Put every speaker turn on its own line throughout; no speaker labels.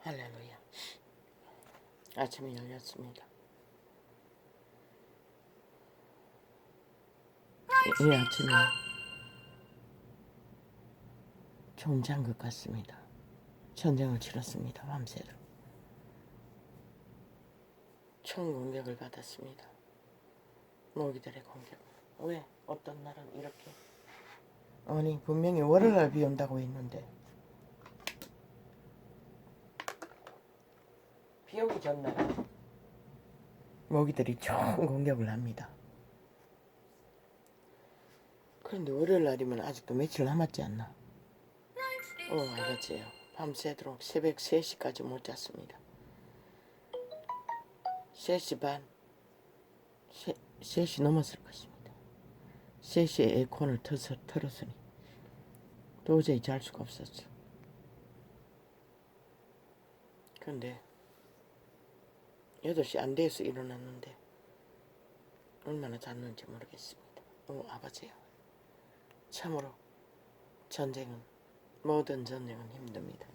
할렐루야. 아침이 열렸습니다. 이 아침이 좋은 것 같습니다. 전쟁을 치렀습니다. 밤새도록 총 공격을 받았습니다. 모기들의 공격. 왜 어떤 날은 이렇게? 아니 분명히 월요일날 비 온다고 했는데 비 오기 전날 모기들이 총 공격을 합니다. 그런데 월요일날이면 아직도 며칠 남았지 않나? 아버지요. 밤새도록 새벽 3시까지 못 잤습니다. 3시 반, 3시 넘었을 것입니다. 3시에 에어컨을 틀었으니 도저히 잘 수가 없었죠. 근데 8시 안 돼서 일어났는데 얼마나 잤는지 모르겠습니다. 아버지요. 참으로 모든 전쟁은 힘듭니다.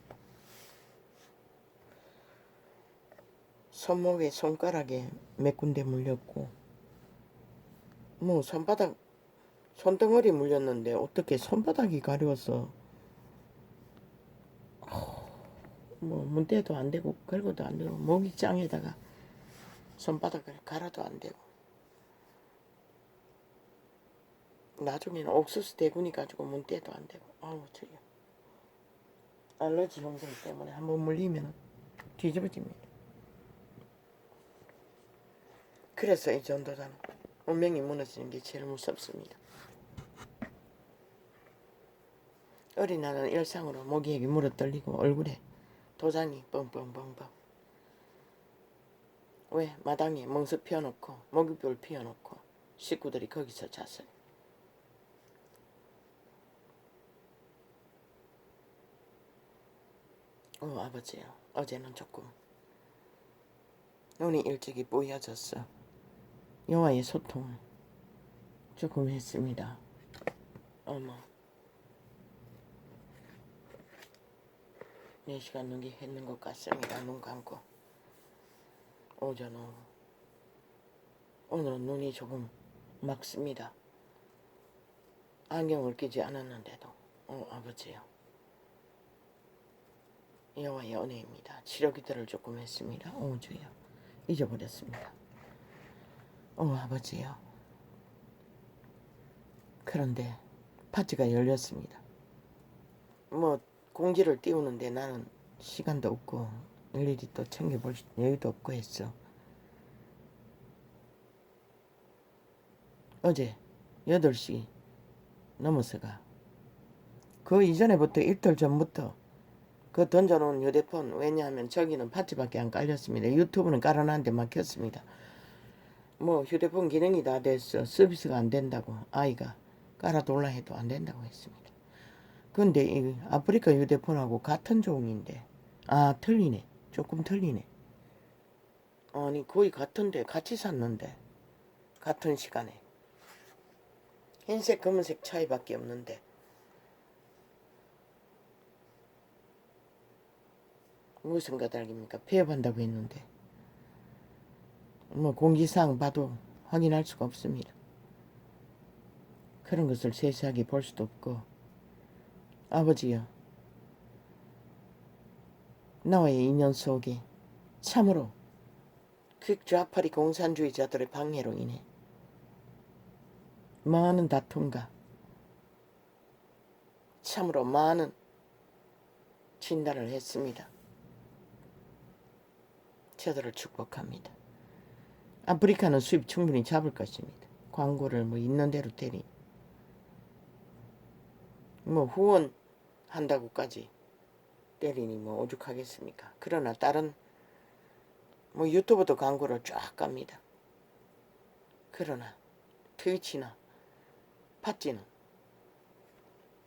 손목에 손가락에 몇 군데 물렸고 손등어리 물렸는데 어떻게 손바닥이 가려워서 문대도 안 되고 걸고도 안 되고 모기장에다가 손바닥을 갈아도 안 되고 나중에는 옥수수 대구니 가지고 문대도 안 되고 저요. 알러지 형성 때문에 한번 물리면 뒤집어집니다. 그래서 이 전도자는 운명이 무너지는 게 제일 무섭습니다. 어린 나는 일상으로 모기에게 물어떨리고 얼굴에 도장이 뻥뻥뻥뻥. 왜 마당에 멍석 피워놓고 모기불 피워놓고 식구들이 거기서 잤어요. 아버지요. 어제는 조금 눈이 일찍이 뿌여졌어. 여와의 소통을 조금 했습니다. 4시간 넘게 했는 것 같습니다. 눈 감고. 오늘은 눈이 조금 막습니다. 안경을 끼지 않았는데도 아버지요. 여호와의 은혜입니다. 치료기도를 조금 했습니다. 주여 잊어버렸습니다. 아버지요. 그런데 파티가 열렸습니다. 공지를 띄우는데 나는 시간도 없고 일일이 또 챙겨볼 여유도 없고 했어. 어제 8시 넘어서가 그 이전에부터 이틀 전부터 그 던져놓은 휴대폰, 왜냐하면 저기는 파츠밖에 안 깔렸습니다. 유튜브는 깔아놨는데 막혔습니다. 휴대폰 기능이 다 됐어. 서비스가 안 된다고 아이가 깔아둘라 해도 안 된다고 했습니다. 근데 이 아프리카 휴대폰하고 같은 종인데 틀리네. 조금 틀리네. 아니 거의 같은데 같이 샀는데 같은 시간에 흰색 검은색 차이밖에 없는데 무슨 까닭입니까? 폐업한다고 했는데 공지사항 봐도 확인할 수가 없습니다. 그런 것을 세세하게 볼 수도 없고 아버지요. 나와의 인연 속에 참으로 그 좌파리 공산주의자들의 방해로 인해 많은 다툼과 참으로 많은 진단을 했습니다. 저들을 축복합니다. 아프리카는 수입 충분히 잡을 것입니다. 광고를 있는 대로 때리 후원한다고까지 때리니 오죽하겠습니까? 그러나 다른 유튜브도 광고를 쫙 갑니다. 그러나 트위치나 팟찌는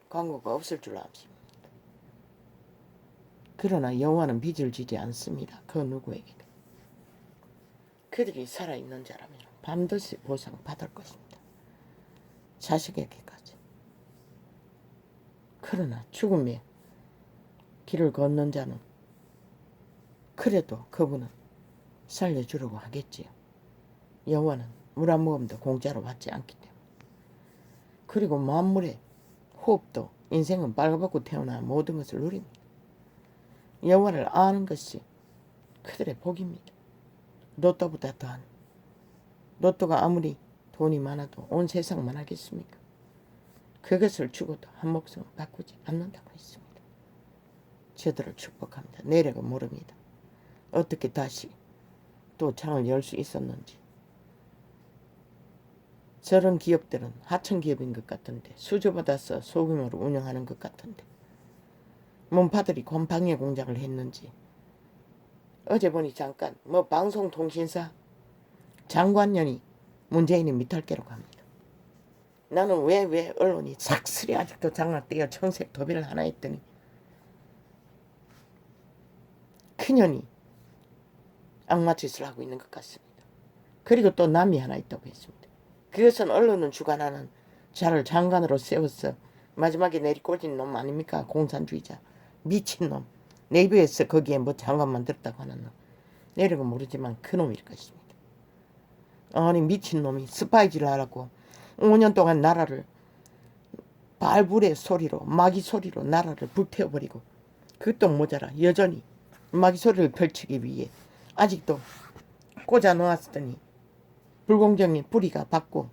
광고가 없을 줄 압니다. 그러나 여호와는 빚을 지지 않습니다. 그 누구에게도. 그들이 살아있는 자라면 반드시 보상받을 것입니다. 자식에게까지. 그러나 죽음의 길을 걷는 자는 그래도 그분은 살려주려고 하겠지요. 여호와는 물 한 모금도 공짜로 받지 않기 때문에. 그리고 만물의 호흡도 인생은 빨가벗고 태어나 모든 것을 누립니다. 여호와를 아는 것이 그들의 복입니다. 로또보다 더한, 로또가 아무리 돈이 많아도 온 세상만 하겠습니까? 그것을 주고도 한 목숨 바꾸지 않는다고 했습니다. 저들을 축복합니다. 내력은 모릅니다. 어떻게 다시 또 창을 열 수 있었는지. 저런 기업들은 하청기업인 것 같은데, 수주받아서 소규모로 운영하는 것 같은데 문파들이 곰팡이 공작을 했는지. 어제 보니 잠깐 방송통신사 장관년이 문재인의 밑할개로 갑니다. 나는 왜 언론이 싹쓸이 아직도 장악되어 청색 도배를 하나 했더니 큰년이 악마짓을 하고 있는 것 같습니다. 그리고 또 남이 하나 있다고 했습니다. 그것은 언론은 주관하는 자를 장관으로 세워서 마지막에 내리꽂은 놈 아닙니까? 공산주의자 미친놈. 네이버에서 거기에 장관 만들었다고 하는 놈. 내력은 모르지만 그놈일 것입니다. 아니 미친놈이 스파이질 하라고 5년 동안 나라를 발불의 소리로 마귀 소리로 나라를 불태워버리고 그것도 모자라 여전히 마귀 소리를 펼치기 위해 아직도 꽂아 놓았더니 불공정의 뿌리가 받고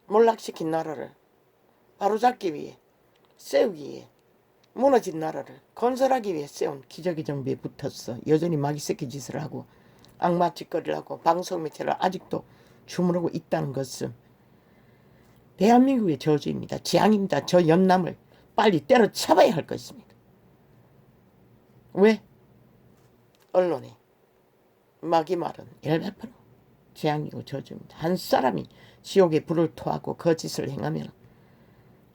몰락시킨 나라를 바로잡기 위해 세우기 위해 무너진 나라를 건설하기 위해 세운 기적의 정비에 붙었어. 여전히 마귀 새끼 짓을 하고 악마 짓거리를 하고 방송 매체를 아직도 주문하고 있다는 것은 대한민국의 저주입니다. 재앙입니다. 저 연남을 빨리 때려잡아야 할 것입니다. 왜? 언론에 마귀 말은 100% 재앙이고 저주입니다. 한 사람이 지옥에 불을 토하고 거짓을 행하면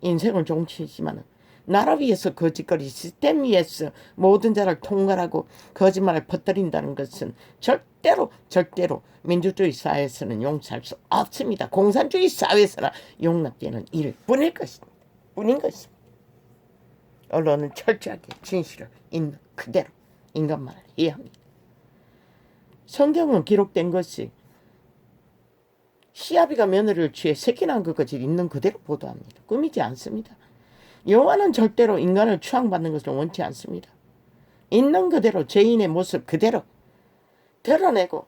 인생을 종치지만 나라 위에서 거짓거리 시스템 위에서 모든 자를 통괄하고 거짓말을 퍼뜨린다는 것은 절대로 민주주의 사회에서는 용서할 수 없습니다. 공산주의 사회에서나 용납되는 일뿐인 것입니다. 언론은 철저하게 진실을 있는 그대로 인간말을 해야 합니다. 성경은 기록된 것이 시아비가 며느리를 취해 새끼 낳은 것까지 있는 그대로 보도합니다. 꾸미지 않습니다. 여호와는 절대로 인간을 추앙받는 것을 원치 않습니다. 있는 그대로 죄인의 모습 그대로 드러내고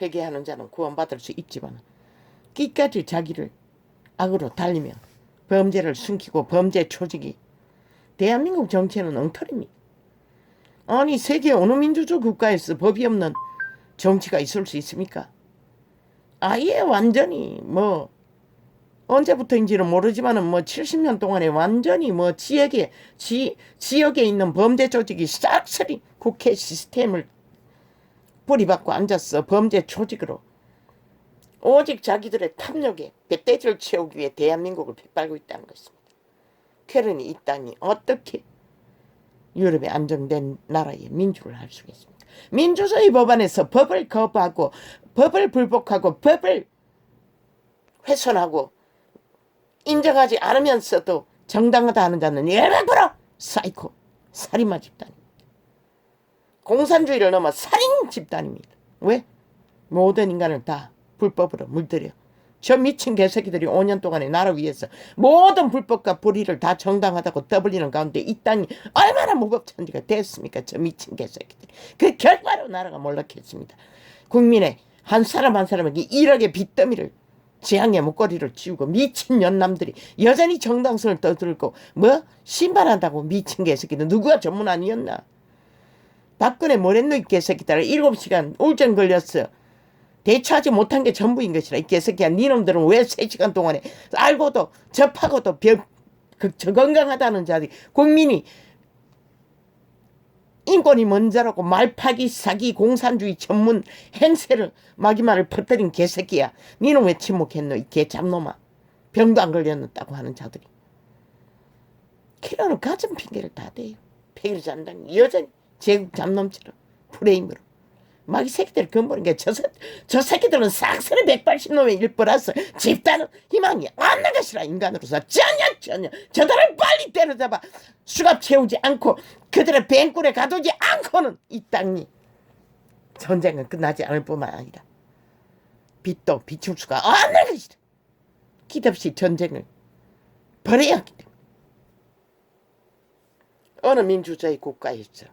회개하는 자는 구원받을 수 있지만 끝까지 자기를 악으로 달리며 범죄를 숨기고 범죄 조직이 대한민국 정치는 엉터리입니다. 아니 세계 어느 민주주의 국가에서 법이 없는 정치가 있을 수 있습니까? 아예 완전히 언제부터인지는 모르지만은 70년 동안에 완전히 지역에 있는 범죄 조직이 싹쓸이 국회 시스템을 뿌리박고 앉았어. 범죄 조직으로 오직 자기들의 탐욕에 배떼지를 채우기 위해 대한민국을 빗발고 있다는 것입니다. 그러니 이 땅이 어떻게 유럽의 안정된 나라의 민주를 할 수 있습니까? 민주주의 법안에서 법을 거부하고 법을 불복하고 법을 훼손하고 인정하지 않으면서도 정당하다 하는 자는 100% 사이코 살인마 집단입니다. 공산주의를 넘어 살인 집단입니다. 왜? 모든 인간을 다 불법으로 물들여 저 미친 개새끼들이 5년 동안에 나라 위해서 모든 불법과 불의를 다 정당하다고 떠벌리는 가운데 이 땅이 얼마나 무법천지가 됐습니까? 저 미친 개새끼들이. 그 결과로 나라가 몰락했습니다. 국민의 한 사람 한 사람에게 1억의 빚더미를 재앙의 목걸이를 쥐우고 미친 연남들이 여전히 정당성을 떠들고 신발한다고 미친 개새끼들. 누구가 전문 아니었나? 박근혜 뭐랬노 이 개새끼들. 7시간 울전 걸렸어. 대처하지 못한 게 전부인 것이라. 이 개새끼야. 니놈들은 왜 3시간 동안에 알고도 접하고도 건강하다는 자들이 국민이 인권이 먼저라고 말파기 사기 공산주의 전문 행세를 마귀말을 퍼뜨린 개새끼야. 니는 왜 침묵했노 이 개잡놈아. 병도 안 걸렸다고 하는 자들이. 키로는 가진 핑계를 다 대요. 백일 잔당 여전히 제국 잡놈처럼 프레임으로 막 이 새끼들 근본인 게 저 새끼들은 싹쓸이 180놈의 일 플러스 집단은 희망이 없는 것이라. 인간으로서 전혀 저들을 빨리 때려잡아 수갑 채우지 않고 그들의 뱅굴에 가두지 않고는 이 땅이 전쟁은 끝나지 않을 뿐만 아니라 빛도 비출 수가 없는 것이다. 기대없이 전쟁을 벌여야 하기 때문에 어느 민주주의 국가에서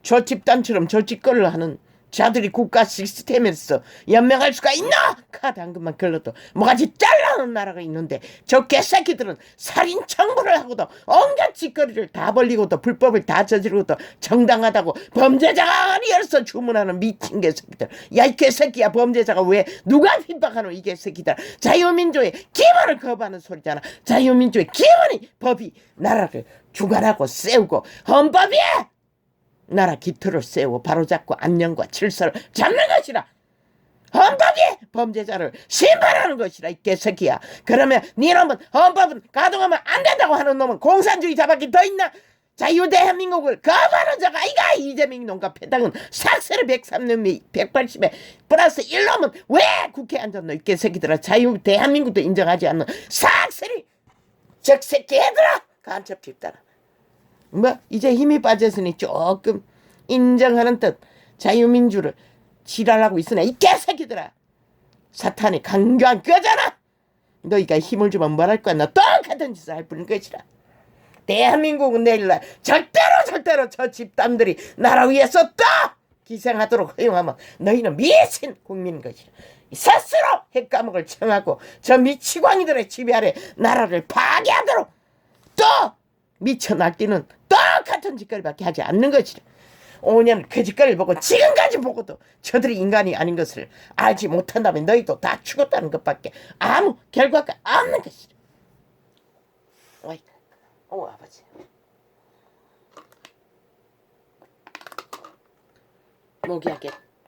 저 집단처럼 저 짓거리를 하는 자들이 국가 시스템에서 연명할 수가 있나? 카드 한 것만 걸러도 뭐가지 잘라놓은 나라가 있는데 저 개새끼들은 살인 청부를 하고도 온갖 짓거리를 다 벌리고도 불법을 다 저지르고도 정당하다고 범죄자가 아니어서 주문하는 미친 개새끼들. 야 이 개새끼야, 범죄자가 왜 누가 핍박하노 이 개새끼들. 자유민주의 기본을 거부하는 소리잖아. 자유민주의 기본이 법이 나라를 주관하고 세우고 헌법이야. 나라 기틀을 세우고 바로잡고 안녕과 질서를 잡는 것이라. 헌법이 범죄자를 심판하는 것이라 이 개새끼야. 그러면 니놈은 헌법은 가동하면 안 된다고 하는 놈은 공산주의자밖에 더 있나? 자유 대한민국을 거부하는 자가 아이가. 이재명 놈과 패당은 삭스를 103놈이 180에 플러스 1놈은 왜 국회에 앉았노 이 개새끼들아. 자유 대한민국도 인정하지 않는 삭스리 적새끼 얘들아. 간첩 집단아. 뭐 이제 힘이 빠졌으니 조금 인정하는 듯 자유민주를 지랄하고 있으네 이 개새끼들아. 사탄의 강경한 거잖아. 너희가 힘을 주면 뭐랄 거야. 너 똑같은 짓을 할 뿐인 것이라. 대한민국은 내일날 절대로 저 집단들이 나라 위해서 또 기생하도록 허용하면 너희는 미친 국민인 것이라. 스스로 핵감옥을 청하고 저 미치광이들의 지배 아래 나라를 파괴하도록 또 미쳐 날뛰는 똑같은 짓거리밖에 하지 않는 것이라. 5년 그 짓거리를 보고 지금까지 보고도 저들이 인간이 아닌 것을 알지 못한다면 너희도 다 죽었다는 것밖에 아무 결과가 없는 것이라. 아버지.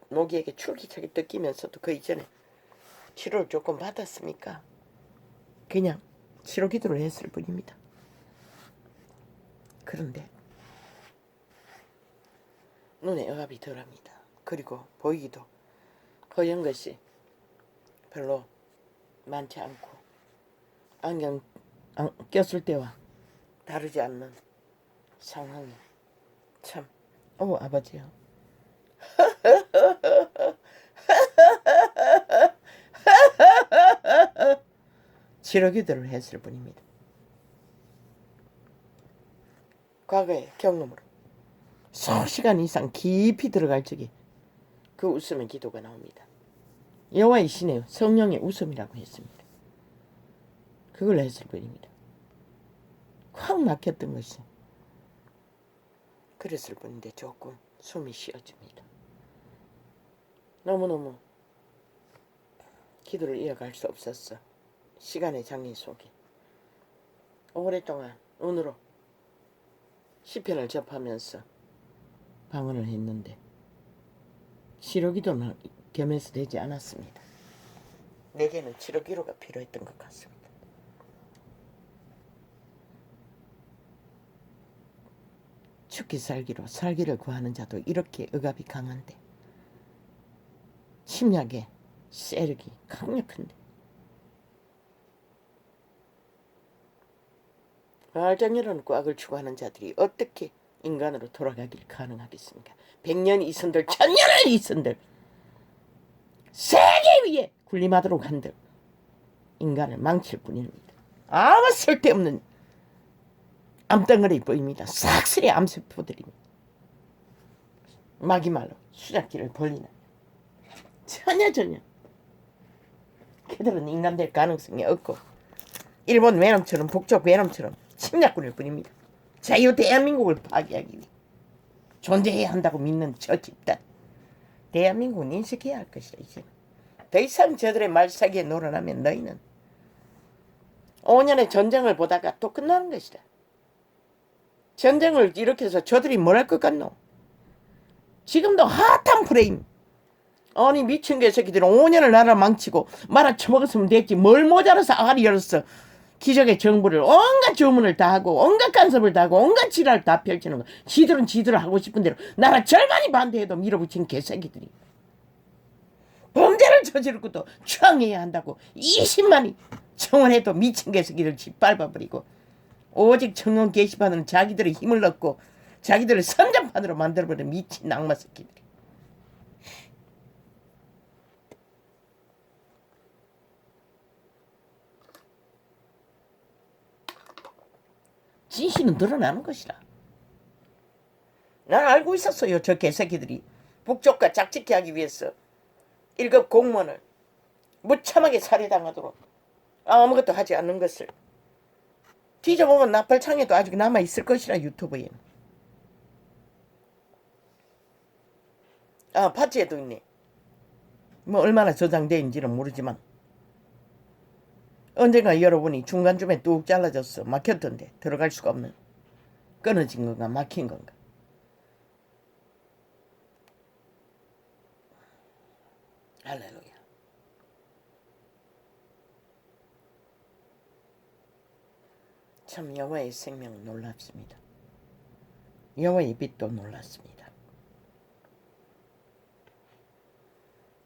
모기에게 출기차게 뜯기면서도 그 이전에 치료를 조금 받았습니까? 그냥 치료 기도를 했을 뿐입니다. 그런데 눈에 억압이 덜합니다. 그리고 보이기도 허연 것이 별로 많지 않고 안경 꼈을 때와 다르지 않는 상황이 참 아버지요. 치료 기도를 했을 뿐입니다. 과거의 경험으로 수시간 이상 깊이 들어갈 적에 그 웃음의 기도가 나옵니다. 여호와의 신의 성령의 웃음이라고 했습니다. 그걸 했을 뿐입니다. 확 막혔던 것이 그랬을 뿐인데 조금 숨이 쉬어집니다. 너무너무 기도를 이어갈 수 없었어. 시간의 장애 속에 오랫동안 눈으로 시편을 접하면서 방언을 했는데 치료기도는 겸해서 되지 않았습니다. 내게는 치료기도가 필요했던 것 같습니다. 죽기 살기로 살기를 구하는 자도 이렇게 억압이 강한데 침략의 세력이 강력한데 말장이라는 꽉을 추구하는 자들이 어떻게 인간으로 돌아가길 가능하겠습니까? 100년 이선들 1000년을 이선들 세계 위에 군림하도록 한들 인간을 망칠 뿐입니다. 아무 쓸데없는 암덩어리 보입니다. 싹쓸이 암세포들입니다. 마기말로 수작기를 벌리는 전혀 그들은 인간 될 가능성이 없고 일본 외놈처럼 북쪽 외놈처럼 침략군일 뿐입니다. 자유 대한민국을 파괴하기 위해 존재해야 한다고 믿는 저 집단 대한민국은 인식해야 할 것이다. 이제는 더 이상 저들의 말싸기에 놀아나면 너희는 5년의 전쟁을 보다가 또 끝나는 것이다. 전쟁을 일으켜서 저들이 뭘 할 것 같노? 지금도 핫한 프레임. 아니 미친 개새끼들은 5년을 나라 망치고 말아 처먹었으면 됐지. 뭘 모자라서 아가리 열었어. 기적의 정부를 온갖 주문을 다 하고 온갖 간섭을 다 하고 온갖 지랄을 다 펼치는 거. 지들은 지들 하고 싶은 대로 나라 절반이 반대해도 밀어붙인 개새끼들이. 저지르고도 추앙해야 한다고 20만이 청원해도 미친 개새끼를 짓밟아버리고 오직 청원 게시판은 자기들의 힘을 얻고 자기들을 선전판으로 만들어버린 미친 악마 새끼들이. 진실은 드러나는 것이라. 난 알고 있었어요. 저 개새끼들이 북쪽과 짝짓기 하기 위해서 1급 공무원을 무참하게 살해당하도록 아무것도 하지 않는 것을. 뒤져보면 나팔창에도 아직 남아있을 것이라. 유튜브에는. 아, 파츠에도 있네. 뭐 얼마나 저장돼 있는지는 모르지만 언젠가 여러분이 중간쯤에 뚝 잘라졌어. 막혔던데 들어갈 수가 없는. 끊어진 건가 막힌 건가. 할렐루야. 참 여호와의 생명은 놀랍습니다. 여호와의 빛도 놀랍습니다.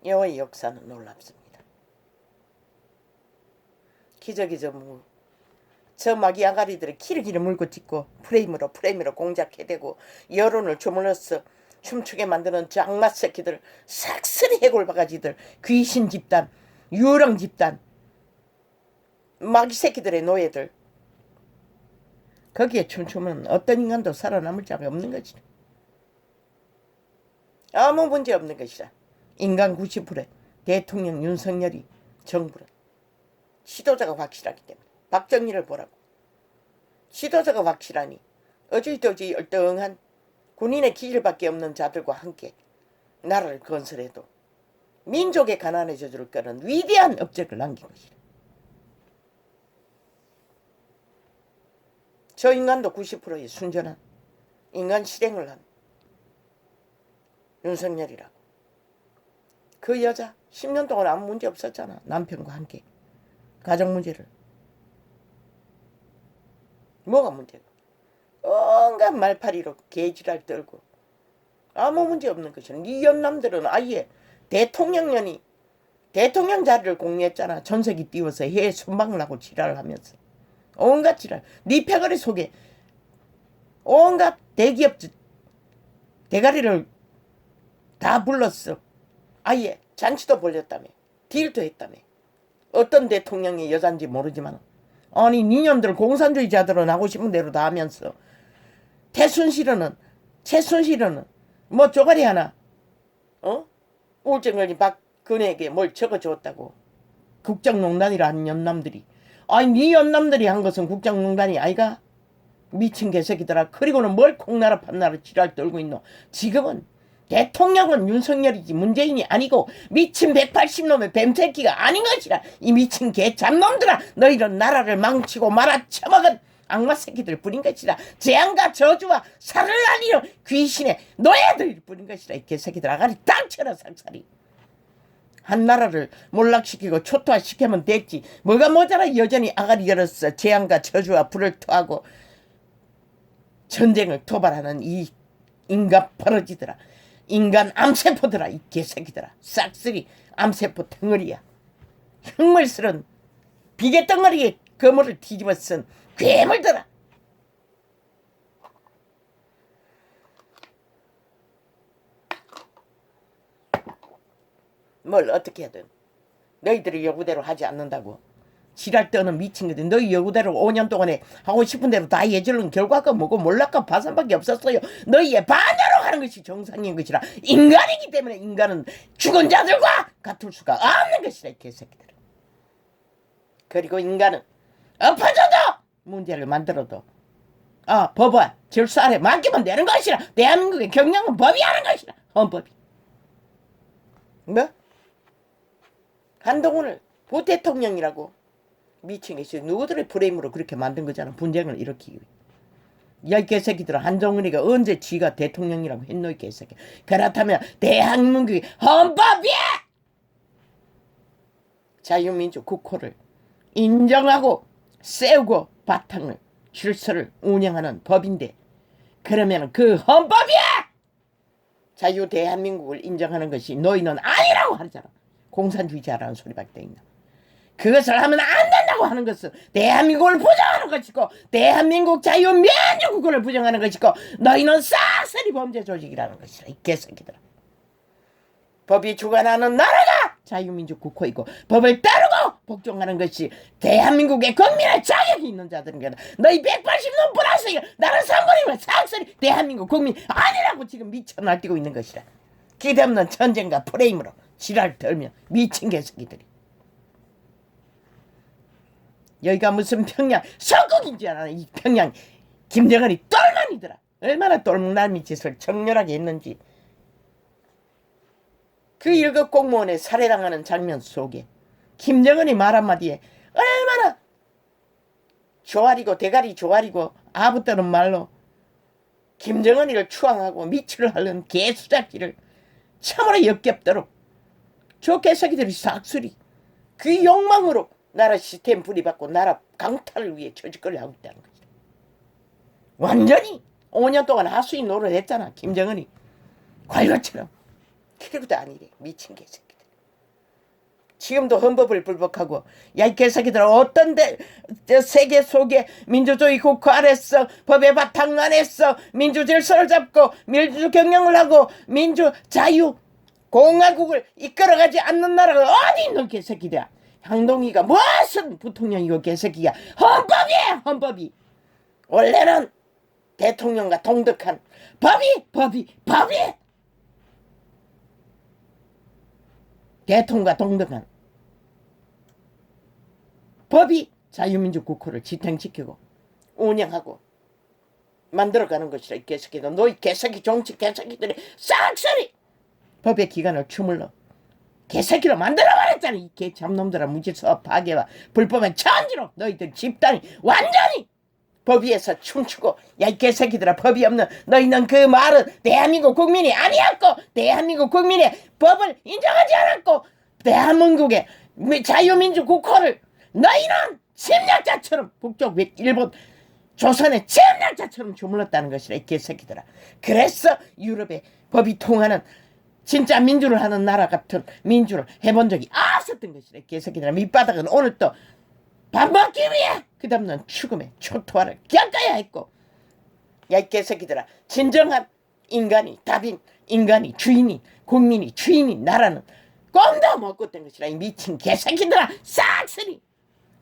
여호와의 역사는 놀랍습니다. 기저귀 저 마귀 아가리들을 키르키르 물고 찍고 프레임으로 공작해대고 여론을 주물러서 춤추게 만드는 저 악마 새끼들, 싹쓸이 해골바가지들, 귀신 집단, 유령 집단, 마귀 새끼들의 노예들. 거기에 춤추면 어떤 인간도 살아남을 자가 없는 거지. 아무 문제 없는 것이라. 인간 90%에 대통령 윤석열이 정부는 지도자가 확실하기 때문에. 박정희를 보라고. 지도자가 확실하니 어지저지 얼등한 군인의 기질밖에 없는 자들과 함께 나라를 건설해도 민족의 가난의 저주를 끄는 위대한 업적을 남긴 것이다. 저 인간도 90%의 순전한 인간 실행을 한 윤석열이라고. 그 여자 10년 동안 아무 문제 없었잖아. 남편과 함께 가정 문제를. 뭐가 문제가? 온갖 말파리로 개지랄 떨고 아무 문제 없는 것이야. 이 연남들은 아예 대통령 자리를 공유했잖아. 전세기 띄워서 해외 순방을 하고 지랄을 하면서 온갖 지랄. 네 패거리 속에 온갖 대기업 대가리를 다 불렀어. 아예 잔치도 벌렸다며. 딜도 했다며. 어떤 대통령의 여잔지 모르지만 아니 니년들 공산주의자들은 하고 싶은 대로 다 하면서 최순실은 뭐 쪼가리 하나 우울증 걸린 박근혜에게 뭘 적어줬다고. 국정농단이라 하는 연남들이. 아니 니 연남들이 한 것은 국정농단이 아이가? 미친 개새끼들아. 그리고는 뭘 콩나라 판나라 지랄 떨고 있노. 지금은 대통령은 윤석열이지 문재인이 아니고 미친 180놈의 뱀새끼가 아닌 것이라. 이 미친 개잡놈들아. 너희는 나라를 망치고 말아쳐먹은 악마 새끼들 뿐인 것이라. 재앙과 저주와 살을 날리는 귀신의 노예들 뿐인 것이라. 이 개새끼들 아가리 땅쳐라 삭살이. 한 나라를 몰락시키고 초토화시키면 됐지. 뭐가 모자라 여전히 아가리 열었어. 재앙과 저주와 불을 토하고 전쟁을 도발하는 이 인간 버러지들아. 인간 암세포들아. 이 개새끼들아. 싹쓸이 암세포 덩어리야. 흙물스런 비계 덩어리에 거물을 뒤집어 쓴 괴물들아. 뭘 어떻게 하든 너희들이 요구대로 하지 않는다고. 지랄 떠는 미친 거든. 너희 요구대로 5년 동안에 하고 싶은 대로 다 예절은 결과가 뭐고 몰락과 파산밖에 없었어요. 너희의 반대로 하는 것이 정상인 것이라. 인간이기 때문에 인간은 죽은 자들과 같을 수가 없는 것이라. 이 개새끼들. 그리고 인간은 엎어져도 문제를 만들어도 법원 질서 아래 맡기면 되는 것이라. 대한민국의 경영은 법이 하는 것이라. 헌법이. 뭐? 한동훈을 부대통령이라고 미친 것이 누구들의 프레임으로 그렇게 만든 거잖아. 분쟁을 일으키기 위해. 야, 이 개새끼들아. 한동훈이가 언제 지가 대통령이라고 했노, 이 개새끼. 그렇다면 대한민국의 헌법이 자유민주 국호를 인정하고 세우고 바탕을 질서를 운영하는 법인데, 그러면 그 헌법이 자유 대한민국을 인정하는 것이 너희는 아니라고 하잖아. 공산주의자라는 소리밖에 돼 있나. 그것을 하면 안 된다고 하는 것은 대한민국을 부정하는 것이고 대한민국 자유민주국을 부정하는 것이고 너희는 싹쓸이 범죄 조직이라는 것이라 이 개새끼들아. 법이 주관하는 나라가 자유민주국호이고 법을 따르고 복종하는 것이 대한민국의 국민의 자격이 있는 자들인 거다. 너희 180년 플러스 나는 3분이면 싹쓸이 대한민국 국민 아니라고 지금 미쳐 날뛰고 있는 것이라. 기대없는 전쟁과 프레임으로 지랄 떨며 미친 개새끼들이. 여기가 무슨 평양 석국인 줄 알아. 이 평양 김정은이 똘만이더라. 얼마나 똘만미 짓을 정렬하게 했는지. 그 1급 공무원의 살해당하는 장면 속에 김정은이 말 한마디에 얼마나 조아리고 대가리 조아리고 아부떠는 말로 김정은이를 추앙하고 미치를 하는 개수작질을 참으로 역겹도록 저 개새끼들이 싹쓸이 그 욕망으로 나라 시스템 분리받고 나라 강탈을 위해 저짓거리를 하고 있다는 거지. 완전히 5년 동안 하수인 노릇했잖아. 김정은이 관료처럼. 그래도 아니래. 미친 개새끼들. 지금도 헌법을 불복하고 야 이 개새끼들아 어떤데 세계 속에 민주주의 국가 아래서 법의 바탕 안에서 민주 질서를 잡고 민주 경영을 하고 민주 자유 공화국을 이끌어가지 않는 나라가 어디 있는 개새끼들아. 향동이가 무슨 부통령이고 개새끼야. 헌법이야 헌법이. 원래는 대통령과 동득한 법이 대통령과 동등한 법이 자유민주국호를 지탱시키고 운영하고 만들어가는 것이라. 이 개새끼들 너희 개새끼 정치 개새끼들이 싹쓸이 법의 기관을 주물러 개새끼로 만들어버렸잖아. 이 개잡놈들아. 무질서 파괴와 불법의 천지로 너희들 집단이 완전히 법 위에서 춤추고 야 이 개새끼들아 법이 없는 너희는 그 말은 대한민국 국민이 아니었고 대한민국 국민의 법을 인정하지 않았고 대한민국의 자유민주국호를 너희는 침략자처럼 북쪽 일본 조선의 침략자처럼 주물렀다는 것이라. 이 개새끼들아. 그래서 유럽의 법이 통하는 진짜 민주를 하는 나라 같은 민주를 해본 적이 없었던 것이래. 개새끼들아. 밑바닥은 오늘 또 밥 먹기 위해 그 다음날 죽음의 초토화를 겪어야 했고 야 이 개새끼들아. 진정한 인간이 답인 인간이 주인이 국민이 주인이 나라는 꼼도 못 꿨던 것이라. 이 미친 개새끼들아. 싹쓸이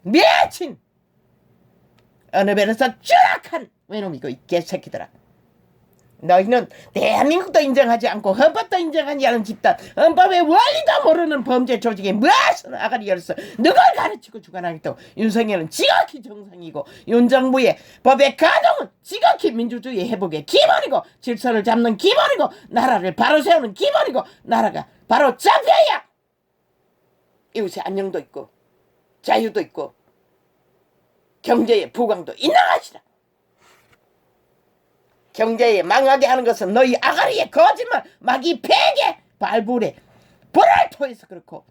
미친 어느 배에서 추락한 외놈이고 이 개새끼들아. 너희는 대한민국도 인정하지 않고 헌법도 인정하지 않은 집단 헌법의 원리도 모르는 범죄 조직에 무슨 아가리 열어서 누굴 가르치고 주관하겠다고. 윤석열은 지극히 정상이고 윤정부의 법의 가동은 지극히 민주주의 회복의 기본이고 질서를 잡는 기본이고 나라를 바로 세우는 기본이고 나라가 바로 잡혀야 이웃의 안녕도 있고 자유도 있고 경제의 부강도 있는 것이다. 경제에 망하게 하는 것은 너희 아가리의 거짓말 마귀 폐계 발불에 불을 토해서 그렇고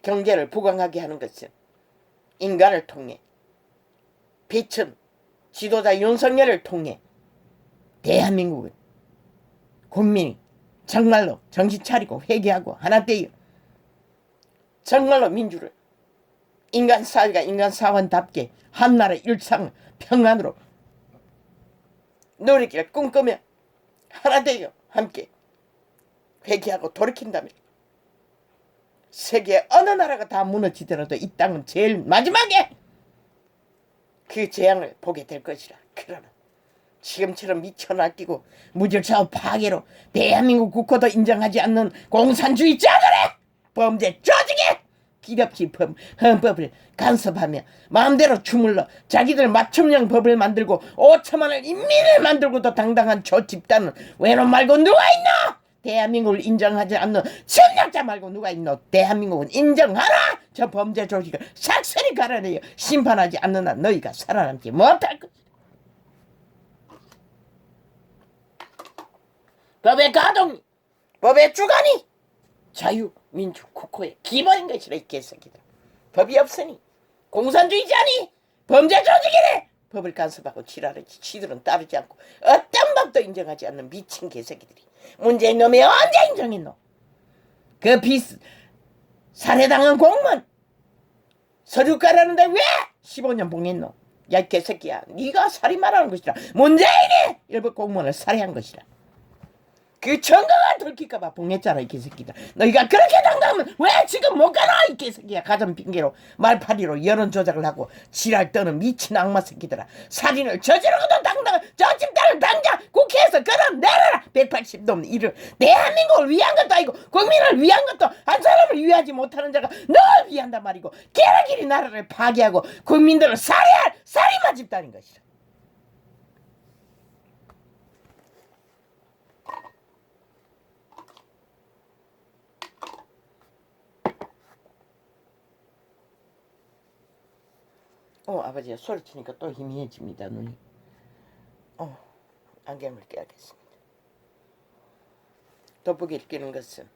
경제를 부강하게 하는 것은 인간을 통해 빛은 지도자 윤석열을 통해 대한민국은 국민이 정말로 정신 차리고 회개하고 하나 되어 정말로 민주를 인간 사회가 인간 사원답게 한나라의 일상을 평안으로 누리기를 꿈꾸며 하나 되어 함께 회개하고 돌이킨다면 세계 어느 나라가 다 무너지더라도 이 땅은 제일 마지막에 그 재앙을 보게 될 것이라. 그러나 지금처럼 미쳐 날뛰고 무질서 파괴로 대한민국 국호도 인정하지 않는 공산주의자들의 범죄 조직에 기럽지 헌법을 간섭하며 마음대로 주물러 자기들 맞춤형 법을 만들고 5천만을 인민을 만들고도 당당한 저 집단은 외놈 말고 누가 있노? 대한민국을 인정하지 않는 침략자 말고 누가 있노? 대한민국은 인정하라! 저 범죄 조직을 싹쓸이 갈아내어 심판하지 않는 한 너희가 살아남지 못할 것이다. 법의 가동이 법의 주관이 자유민주 국호의 기본인 것이라. 이 개새끼들. 법이 없으니 공산주의자니 범죄 조직이래. 법을 간섭하고 지랄하지. 지들은 따르지 않고 어떤 법도 인정하지 않는 미친 개새끼들이 문재인 놈이 언제 인정했노? 그 살해당한 공무원 서류 깔았는데 왜 15년 봉했노? 야 이 개새끼야, 네가 살인마라는 것이라. 문재인이 일부 공무원을 살해한 것이라. 그 증거가 들킬까봐 봉했잖아 이 개새끼들. 너희가 그렇게 당당하면 왜 지금 못 가나 이 개새끼야. 가전 핑계로 말파리로 여론 조작을 하고 지랄 떠는 미친 악마 새끼들아. 살인을 저지르고도 당당한 저 집단을 당장 국회에서 끌어내려라. 180 넘는 일을 대한민국을 위한 것도 아니고 국민을 위한 것도 한 사람을 위하지 못하는 자가 널 위한단 말이고 끼리끼리 나라를 파괴하고 국민들을 살해할 살인마 집단인 것이라. 아버지가 소리치니까 또 희미해집니다 눈이. 안경을 껴야겠습니다. 돋보기를 끼는 것은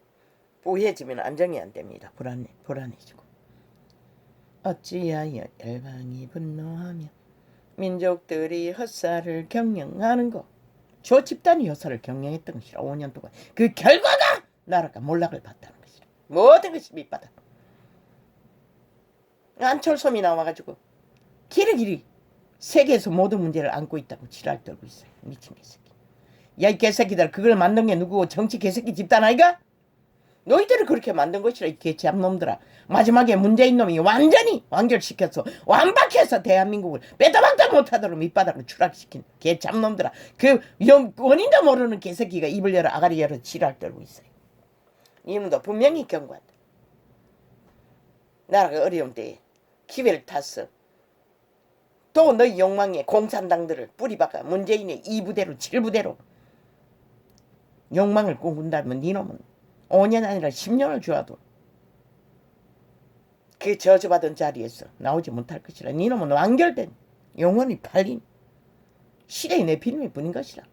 우해지면 안정이 안 됩니다. 불안해지고. 어찌하여 열방이 분노하며 민족들이 헛살을 경영하는고. 저 집단이 헛살을 경영했던 것이라. 5년 동안 그 결과가 나라가 몰락을 봤다는 것이라. 모든 것이 밑바닥. 안철솜이 나와가지고 길이길이 세계에서 모든 문제를 안고 있다고 지랄 떨고 있어요. 미친 개새끼. 야 이 개새끼들, 그걸 만든 게 누구고? 정치 개새끼 집단 아이가? 너희들을 그렇게 만든 것이라 이 개잡놈들아. 마지막에 문재인 놈이 완전히 완결시켜서 완박해서 대한민국을 빼다박다 못하도록 밑바닥으로 추락시킨 개잡놈들아. 그 원인도 모르는 개새끼가 입을 열어 아가리 열어 지랄 떨고 있어요. 이놈도 분명히 경고한다. 나라가 어려운 때에 기회를 탔어. 또 너희 욕망의 공산당들을 뿌리박아 문재인의 2부대로 7부대로 욕망을 꿈꾼다면 니놈은 5년 아니라 10년을 주어도 그 저주받은 자리에서 나오지 못할 것이라. 니놈은 완결된 영원히 팔린 시대의 내피름이 뿐인 것이라.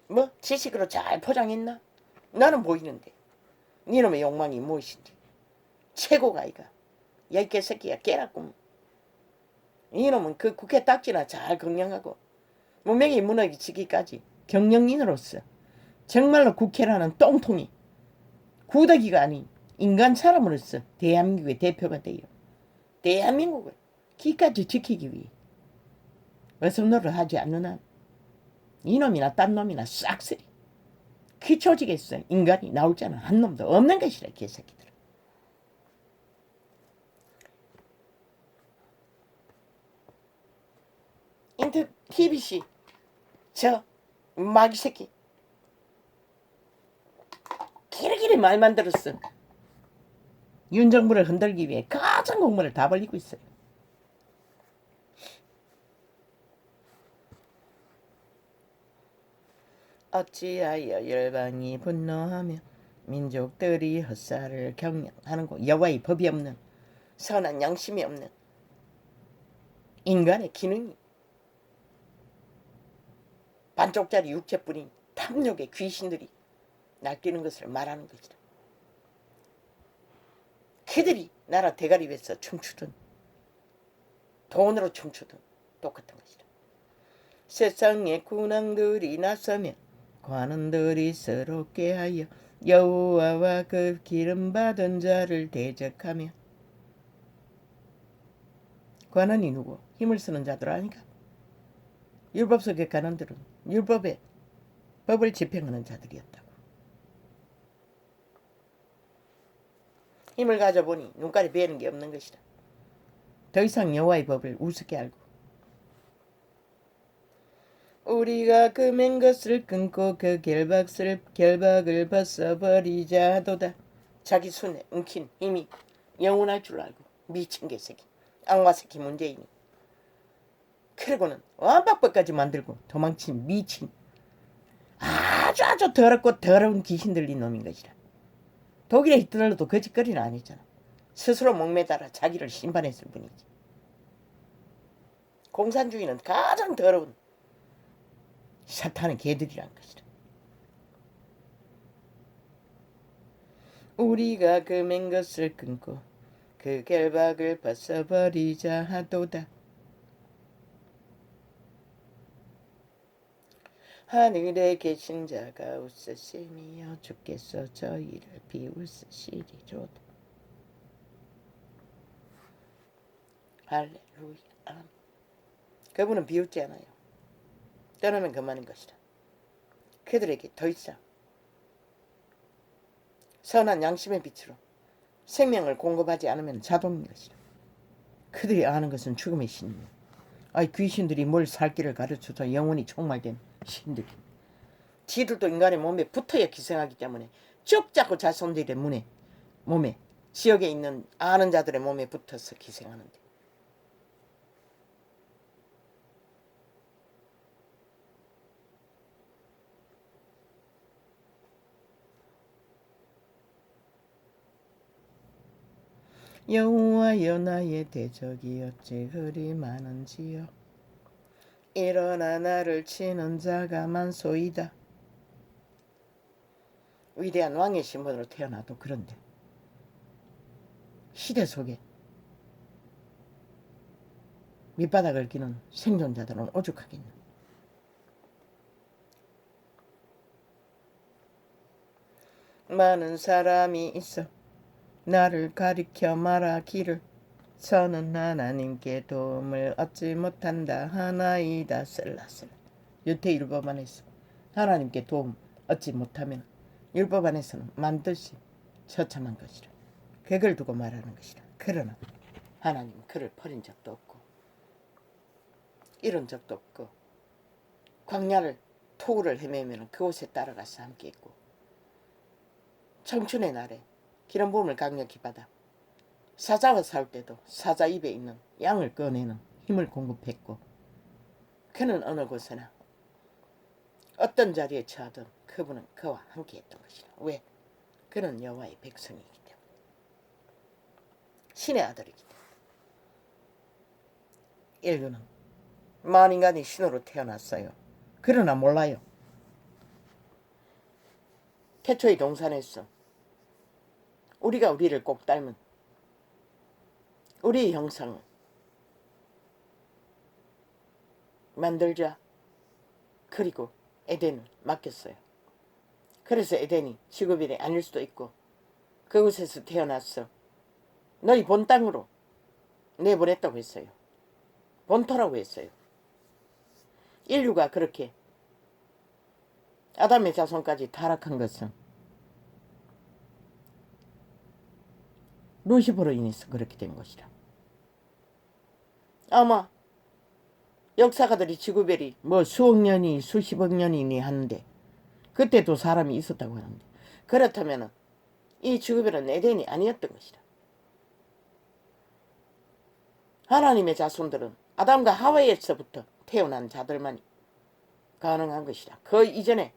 뭐 지식으로 잘 포장했나? 나는 보이는데 니놈의 욕망이 무엇인지. 최고가 아이가. 야 이 개새끼야, 깨라꿈. 이놈은 그 국회 딱지나 잘 경영하고 문명이 무너지기까지 경영인으로서 정말로 국회라는 똥통이 구더기가 아닌 인간 사람으로서 대한민국의 대표가 되어 대한민국을 기까지 지키기 위해 어선노를 하지 않는 한 이놈이나 딴 놈이나 싹쓸이 귀초지겠어. 인간이 나올 자는 한 놈도 없는 것이라 개새끼들. 인터 TBC 저 마귀 새끼 길이길이 말만 들었어. 윤 정부를 흔들기 위해 가장 공무를 다 벌리고 있어요. 어찌하여 열방이 분노하며 민족들이 헛살을 경영하는고. 여와의 법이 없는, 선한 양심이 없는 인간의 기능이 반쪽짜리 육체뿐인 탐욕의 귀신들이 낚이는 것을 말하는 것이다. 그들이 나라 대가리 위에서 춤추든 돈으로 춤추든 똑같은 것이다. 세상의 군왕들이 나서면 관원들이 서럽게 하여 여호와와 그 기름받은 자를 대적하며. 관원이 누구? 힘을 쓰는 자들 아닌가? 율법 속의 관원들은 율법의 법을 집행하는 자들이었다고. 힘을 가져보니 눈깔이 베는 게 없는 것이다. 더 이상 여호와의 법을 우습게 알고 우리가 그 맨 것을 끊고 그 결박을 벗어버리자 하도다. 자기 손에 엉킨 힘이 영원할 줄 알고 미친 개새끼, 악마 새끼 문재인이. 그리고는 완박법까지 만들고 도망친 미친 아주 더럽고 더러운 귀신 들린 놈인 것이라. 독일의 히틀러도 그 짓거리는 안 했잖아. 스스로 목매달아 자기를 심판했을 뿐이지. 공산주의는 가장 더러운 사탄의 개들이란 것이다. 우리가 그 맨 것을 끊고 그 결박을 벗어버리자 하도다. 하늘에 계신 자가 웃으시며 주께서 저희를 비웃으시리로다. 할렐루야. 그분은 비웃지 않아요. 떠나면 그만인 것이다. 그들에게 더 이상 선한 양심의 빛으로 생명을 공급하지 않으면 자동인 것이다. 그들이 아는 것은 죽음의 신이며, 아이 귀신들이 뭘 살 길을 가르쳐서 영원히 총말된 신들이, 지들도 인간의 몸에 붙어야 기생하기 때문에 쭉 잡고 자손들의 몸에 지역에 있는 아는 자들의 몸에 붙어서 기생하는데, 여호와여 나의 대적이 어찌 그리 많은지요. 일어나 나를 치는 자가 많소이다. 위대한 왕의 신분으로 태어나도 그런데 시대 속에 밑바닥을 기는 생존자들은 오죽하겠나. 많은 사람이 있어 나를 가리켜 말하기를 저는 하나님께 도움을 얻지 못한다 하나이다. 쓸라쓸라. 유태율법 안에서 하나님께 도움 얻지 못하면 율법 안에서는 만듯이 처참한 것이라. 그걸 두고 말하는 것이라. 그러나 하나님은 그를 버린 적도 없고 이런 적도 없고, 광야를 토구를 헤매면 그곳에 따라가서 함께 있고, 청춘의 날에 기름 부음을 강력히 받아 사자와 싸울 때도 사자 입에 있는 양을 꺼내는 힘을 공급했고, 그는 어느 곳에나 어떤 자리에 처하든 그분은 그와 함께 했던 것이라. 왜? 그는 여호와의 백성이기 때문에, 신의 아들이기 때문에. 인류는 만인간이 신으로 태어났어요. 그러나 몰라요. 태초의 동산에서 우리가 우리를 꼭 닮은 우리의 형상을 만들자. 그리고 에덴을 맡겼어요. 그래서 에덴이 지구별이 아닐 수도 있고 그곳에서 태어났어 너희 본 땅으로 내보냈다고 했어요. 본토라고 했어요. 인류가 그렇게 아담의 자손까지 타락한 것은 루시퍼로 인해서 그렇게 된 것이라. 아마 역사가들이 지구별이 뭐 수억 년이 수십억 년이니 하는데 그때도 사람이 있었다고 하는데, 그렇다면 이 지구별은 에덴이 아니었던 것이라. 하나님의 자손들은 아담과 하와에서부터 태어난 자들만이 가능한 것이라. 그 이전에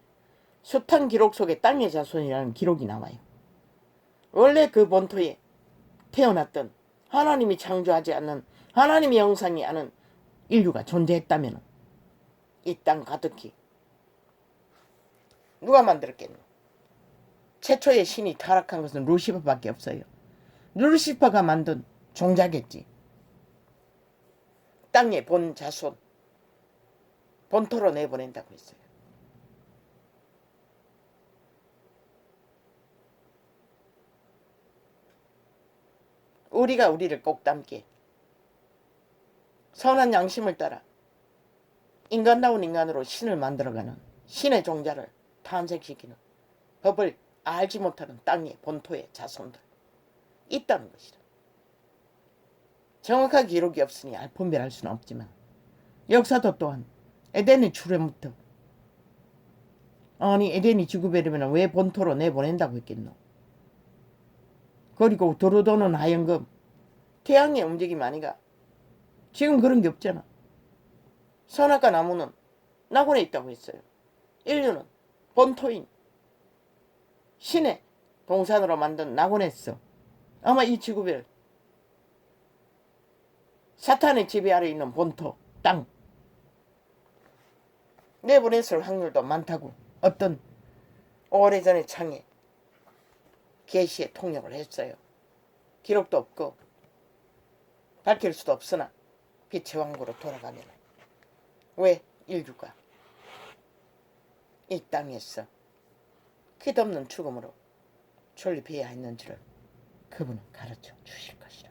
숱한 기록 속에 땅의 자손이라는 기록이 나와요. 원래 그 본토에 태어났던 하나님이 창조하지 않는 하나님의 형상이 아는 인류가 존재했다면 이 땅 가득히 누가 만들었겠노? 최초의 신이 타락한 것은 루시퍼밖에 없어요. 루시퍼가 만든 종자겠지. 땅의 본 자손, 본토로 내보낸다고 했어요. 우리가 우리를 꼭 닮게 선한 양심을 따라 인간다운 인간으로 신을 만들어가는 신의 종자를 탄생시키는 법을 알지 못하는 땅의 본토의 자손들 있다는 것이다. 정확한 기록이 없으니 분별할 수는 없지만 역사도 또한 에덴의 출현부터, 아니 에덴이 지구별이면 왜 본토로 내보낸다고 했겠노? 그리고 도로도는 하여금 태양의 움직임 아니가? 지금 그런 게 없잖아. 선악과 나무는 낙원에 있다고 했어요. 인류는 본토인 신의 동산으로 만든 낙원에서 아마 이 지구별 사탄의 지배 아래 있는 본토 땅 내보냈을 확률도 많다고 어떤 오래전의 창에 계시에 통역을 했어요. 기록도 없고 밝힐 수도 없으나 빛의 왕국으로 돌아가면 왜 인류가 이 땅에서 끝없는 죽음으로 존립해야 했는지를 그분은 가르쳐 주실 것이라.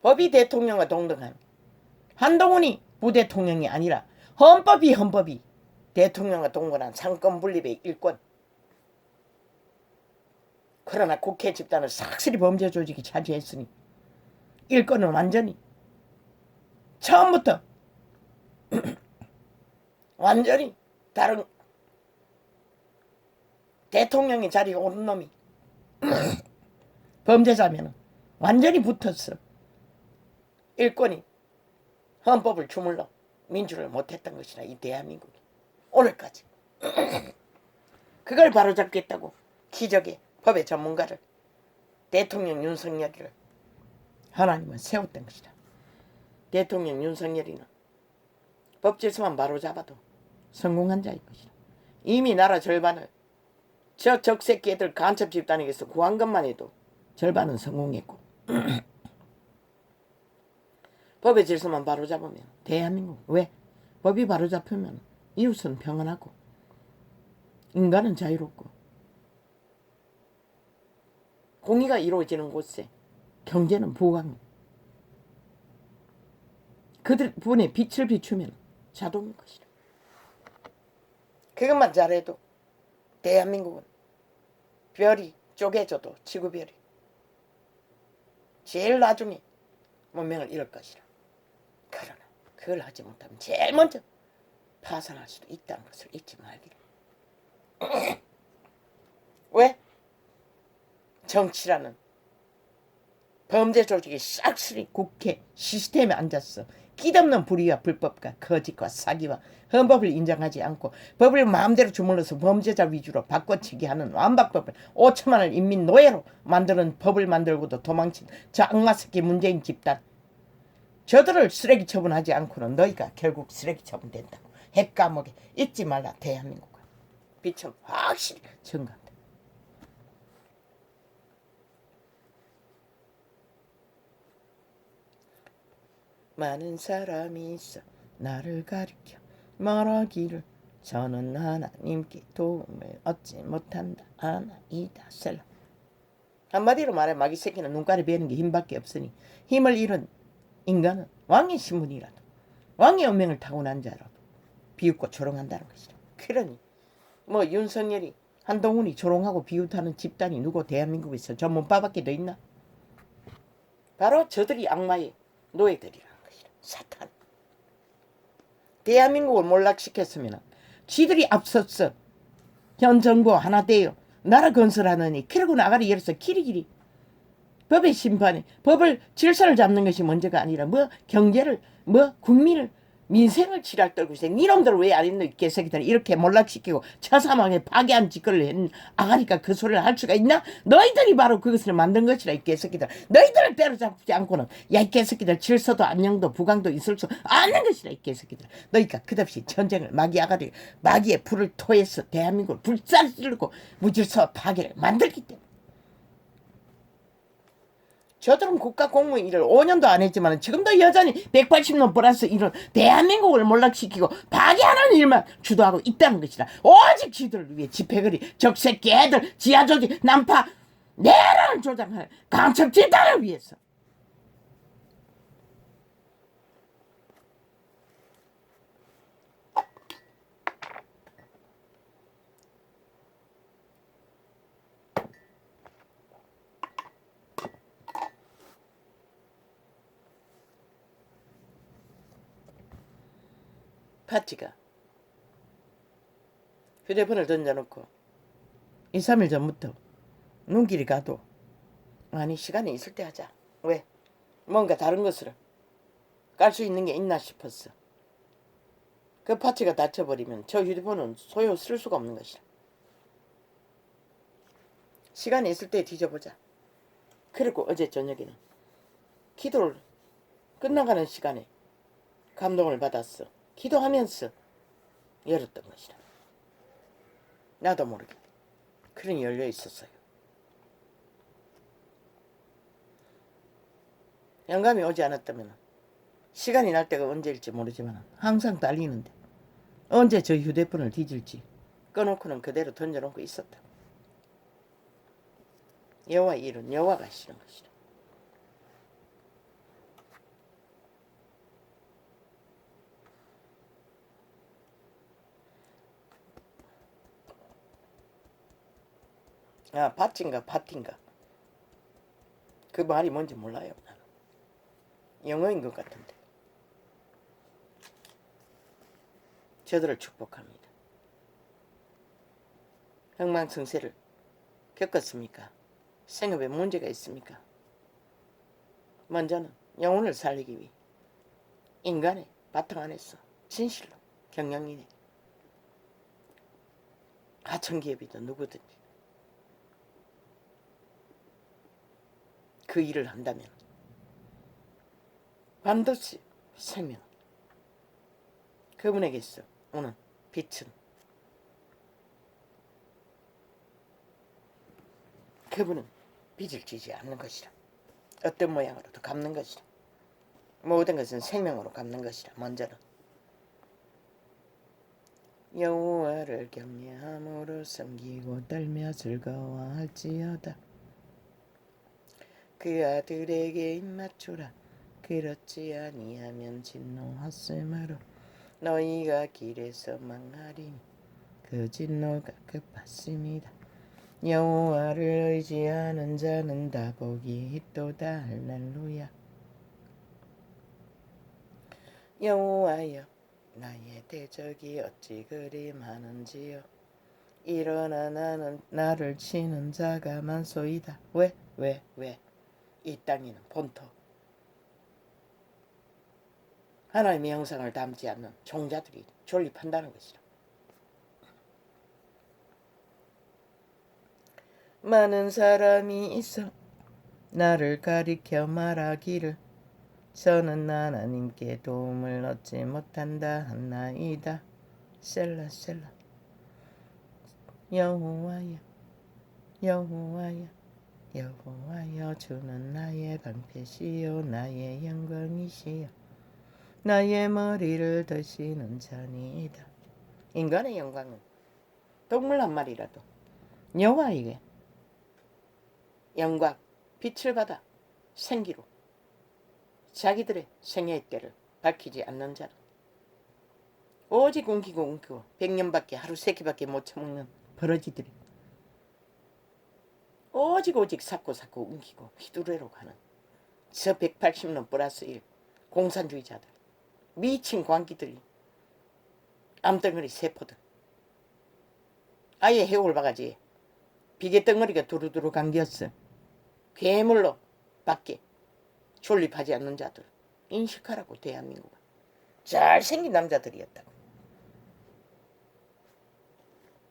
법이 대통령과 동등한 한동훈이 부대통령이 아니라 헌법이 대통령과 동등한 상권 분립의 일권. 그러나 국회 집단을 싹쓸이 범죄 조직이 차지했으니 일권은 완전히 처음부터 완전히 다른 대통령의 자리에 오른 놈이 범죄자면 완전히 붙었어. 일권이 헌법을 주물러 민주를 못했던 것이라 이 대한민국이 오늘까지 그걸 바로잡겠다고 기적의 법의 전문가를 대통령 윤석열이를 하나님은 세웠던 것이다. 대통령 윤석열이는 법질서만 바로잡아도 성공한 자일 것이다. 이미 나라 절반을 저 적새끼들 간첩 집단에게서 구한 것만 해도 절반은 성공했고 법의 질서만 바로잡으면 대한민국 왜? 법이 바로잡히면 이웃은 평안하고 인간은 자유롭고 공의가 이루어지는 곳에 경제는 부강. 그들 분의 빛을 비추면 자동인 것이다. 그것만 잘해도 대한민국은 별이 쪼개져도 지구별이 제일 나중에 문명을 이룰 것이라. 그러나 그걸 하지 못하면 제일 먼저 파산할 수도 있다는 것을 잊지 말기를. 왜? 정치라는 범죄 조직이 싹쓸이 국회 시스템에 앉았어. 끼없는 불의와 불법과 거짓과 사기와 헌법을 인정하지 않고 법을 마음대로 주물러서 범죄자 위주로 바꿔치기 하는 완박법을 5천만을 인민 노예로 만드는 법을 만들고도 도망친 저 악마 새끼 문재인 집단. 저들을 쓰레기 처분하지 않고는 너희가 결국 쓰레기 처분된다고. 핵 감옥에 잊지 말라. 대한민국은 빛은 확실히 증가한다. 많은 사람이 있어 나를 가리켜 말하기를 저는 하나님께 도움을 얻지 못한다. 아나이다 셀라. 한마디로 말해 마귀 새끼는 눈깔이 베는 게 힘밖에 없으니 힘을 잃은 인간은 왕의 신분이라도 왕의 운명을 타고난 자라도 비웃고 조롱한다는 것이다. 그러니 뭐 윤석열이 한동훈이 조롱하고 비웃하는 집단이 누구 대한민국에서 저 몸빠밖에 더 있나? 바로 저들이 악마의 노예들이라는 것이다. 사탄. 대한민국을 몰락시켰으면 지들이 앞섰어. 현 정부 하나 되어 나라 건설하느니 그러고 나가리 열어서 길이길이 법의 심판에 법을 질서를 잡는 것이 문제가 아니라 뭐 경제를 뭐 국민을 민생을 지랄 떨고 있어. 니놈들 왜 안 있노 이 개새끼들. 이렇게 몰락시키고 처사망에 파괴한 짓거리를 했는 아가리가 그 소리를 할 수가 있나? 너희들이 바로 그것을 만든 것이라 이 개새끼들. 너희들을 때려잡지 않고는 야 이 개새끼들 질서도 안녕도 부강도 있을 수 없는 것이라 이 개새끼들. 너희가 끝없이 전쟁을 마귀 아가리 마귀의 불을 토해서 대한민국을 불살르고 무질서 파괴를 만들기 때문에 저들은 국가 공무원 일을 5년도 안 했지만 지금도 여전히 180년 플러스 일을 대한민국을 몰락시키고 파괴하는 일만 주도하고 있다는 것이다. 오직 지들을 위해 집회거리 적새끼 애들 지하조직 난파 내란을 조장할 간첩 집단을 위해서. 파티가 휴대폰을 던져놓고 2, 3일 전부터 눈길이 가도 아니 시간이 있을 때 하자. 왜? 뭔가 다른 것으로 깔 수 있는 게 있나 싶었어. 그 파티가 닫혀버리면 저 휴대폰은 소요 쓸 수가 없는 것이라. 시간이 있을 때 뒤져보자. 그리고 어제 저녁에는 기도를 끝나가는 시간에 감동을 받았어. 기도하면서 열었던 것이라. 나도 모르게 그런 열려 있었어요. 영감이 오지 않았다면 시간이 날 때가 언제일지 모르지만 항상 딸리는데 언제 저 휴대폰을 뒤질지 꺼놓고는 그대로 던져놓고 있었다. 여호와의 일은 여호와가 하시는 것이다. 아, 밭인가 밭인가. 그 말이 뭔지 몰라요. 나는. 영어인 것 같은데. 저들을 축복합니다. 흥망성쇠를 겪었습니까? 생업에 문제가 있습니까? 먼저는 영혼을 살리기 위해 인간의 바탕 안에서 진실로 경영인의 하청기업이든 누구든지 그 일을 한다면 반드시 생명 그분에게서 오는 빛은 그분은 빚을 지지 않는 것이라. 어떤 모양으로도 갚는 것이라. 모든 것은 생명으로 갚는 것이라. 먼저는 여호와를 경외함으로 섬기고 떨며 즐거워할지어다. 그 아들에게 입맞추라. 그렇지 아니하면 진노하심으로 너희가 길에서 망하리니 그 진노가 급하심이다. 여호와를 의지하는 자는 다 복이 있도다. 할렐루야. 여호와여 나의 대적이 어찌 그리 많은지요. 일어나 나는 나를 치는 자가 많소이다. 왜? 이 땅에는 본토 하나님의 형상을 담지 않는 종자들이 존립한다는 것이라. 많은 사람이 있어 나를 가리켜 말하기를 저는 하나님께 도움을 얻지 못한다 하나이다. 셀라. 여호와여 주는 나의 방패시요 나의 영광이시요 나의 머리를 드시는 자니이다. 인간의 영광은 동물 한 마리라도 여호와에게 영광, 빛을 받아 생기로 자기들의 생애의 때를 밝히지 않는 자는 오직 웅기고 100년밖에 하루 3끼밖에 못 처먹는 버러지들이 오직 삭고 웅기고 휘두르러 가는 저 180년 플러스 1 공산주의자들, 미친 광기들이 암덩어리 세포들, 아예 해골바가지에 비계덩어리가 두루두루 감겼어. 괴물로 밖에 존립하지 않는 자들 인식하라고. 대한민국은 잘생긴 남자들이었다고.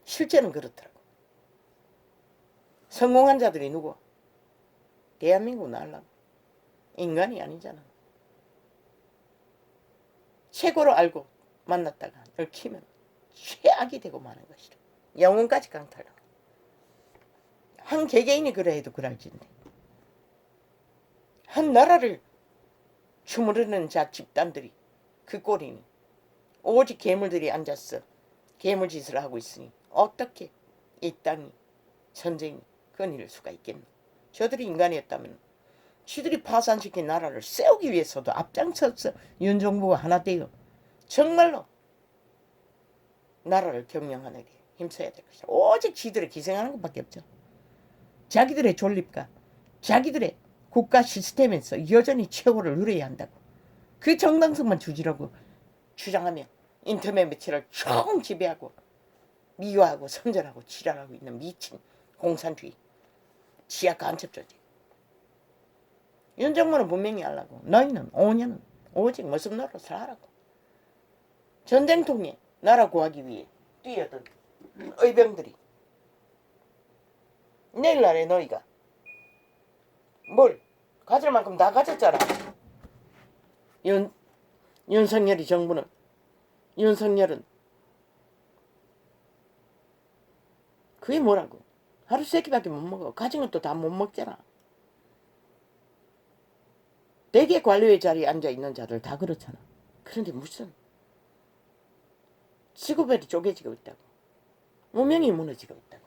실제는 그렇더라고. 성공한 자들이 누구? 대한민국은 알라고. 인간이 아니잖아. 최고로 알고 만났다가 얽히면 최악이 되고 마는 것이라. 영혼까지 강탈하고. 한 개개인이 그래 해도 그럴진데 한 나라를 주무르는 자 집단들이 그 꼴이니 오직 괴물들이 앉았어. 괴물짓을 하고 있으니 어떻게 이 땅이 전쟁이 끊일 수가 있겠노. 저들이 인간이었다면 지들이 파산시킨 나라를 세우기 위해서도 앞장섰어. 윤정부가 하나 되어 정말로 나라를 경영하는 데 힘써야 될 것이다. 오직 지들을 기생하는 것밖에 없죠. 자기들의 존립과 자기들의 국가 시스템에서 여전히 최고를 누려야 한다고. 그 정당성만 주지라고 주장하며 인터넷 매체를 총 지배하고 미화하고 선전하고 지랄하고 있는 미친 공산주의 지하 간첩조직. 윤정부는 분명히 하려고. 너희는 5년은 오직 모습 노릇을 하라고. 전쟁통에 나라 구하기 위해 뛰어든 의병들이 내일날에 너희가 뭘 가질 만큼 다 가졌잖아. 윤석열이 정부는 윤석열은 그게 뭐라고. 하루 3끼밖에 못 먹어. 가진 것도 다 못 먹잖아. 대개 관료의 자리에 앉아있는 자들 다 그렇잖아. 그런데 무슨 직업별이 쪼개지고 있다고. 무명이 무너지고 있다고.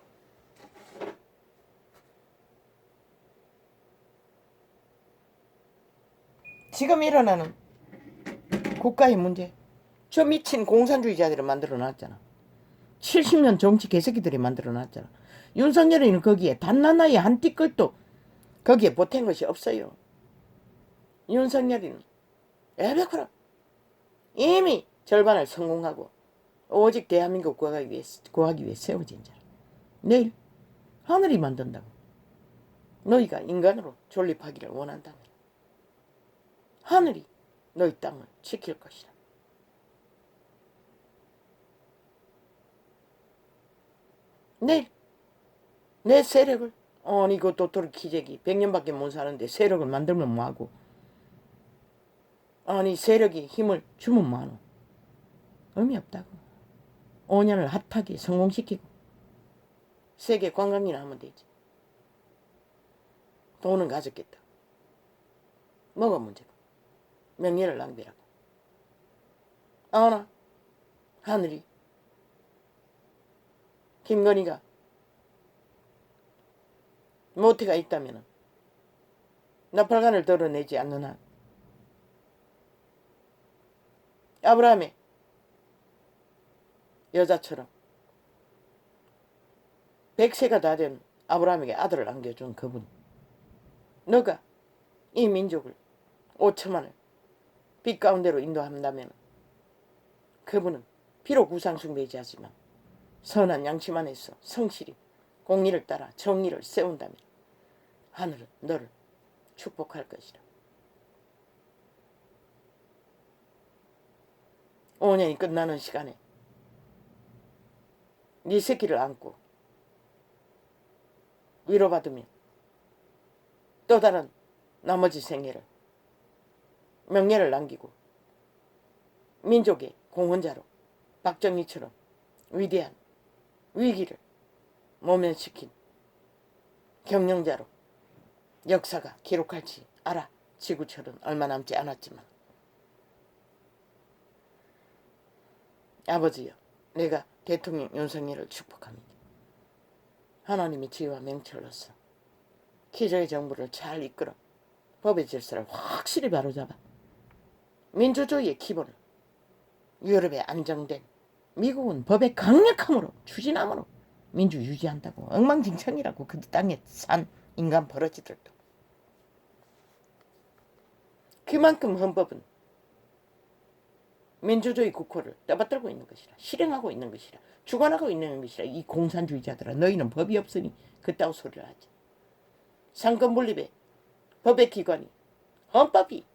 지금 일어나는 국가의 문제, 저 미친 공산주의자들이 만들어놨잖아. 70년 정치 개새끼들이 만들어놨잖아. 윤석열이는 거기에 단나나의 한 띠끌도 거기에 보탠 것이 없어요. 윤석열이는 에베코라 이미 절반을 성공하고 오직 대한민국 구하기 위해 세워진 자라. 내일 하늘이 만든다고 너희가 인간으로 존립하기를 원한다면 하늘이 너희 땅을 지킬 것이다. 내일 내 세력을 아니 그 도토리 기재기 100년밖에 못 사는데 세력을 만들면 뭐하고 아니 세력이 힘을 주면 뭐하노. 의미 없다고. 5년을 핫하게 성공시키고 세계 관광이나 하면 되지. 돈은 가졌겠다. 뭐가 문제고. 명예를 낭비라고. 아나 하늘이 김건희가 모태가 있다면 나팔관을 드러내지 않는 한 아브라함의 여자처럼 100세가 다 된 아브라함에게 아들을 안겨준 그분, 너가 이 민족을 5천만을 빛 가운데로 인도한다면 그분은 비록 우상숭배이지 하지만 선한 양심 안에서 성실히 공의를 따라 정의를 세운다면 하늘은 너를 축복할 것이라. 5년이 끝나는 시간에 네 새끼를 안고 위로받으면 또 다른 나머지 생애를 명예를 남기고 민족의 공헌자로 박정희처럼 위대한 위기를 모면시킨 경영자로 역사가 기록할지 알아. 지구철은 얼마 남지 않았지만 아버지여, 내가 대통령 윤석열을 축복합니다. 하나님의 지혜와 명철로서 기적의 정부를 잘 이끌어 법의 질서를 확실히 바로잡아 민주주의의 기본을 유럽의 안정된 미국은 법의 강력함으로 추진함으로 민주 유지한다고. 엉망진창이라고 그 땅에 산 인간 버러지들도. 그만큼 헌법은 민주주의 국호를 떠받들고 있는 것이라. 실행하고 있는 것이라. 주관하고 있는 것이라. 이 공산주의자들아, 너희는 법이 없으니 그따위 소리를 하지. 상권분립의 법의 기관이 헌법이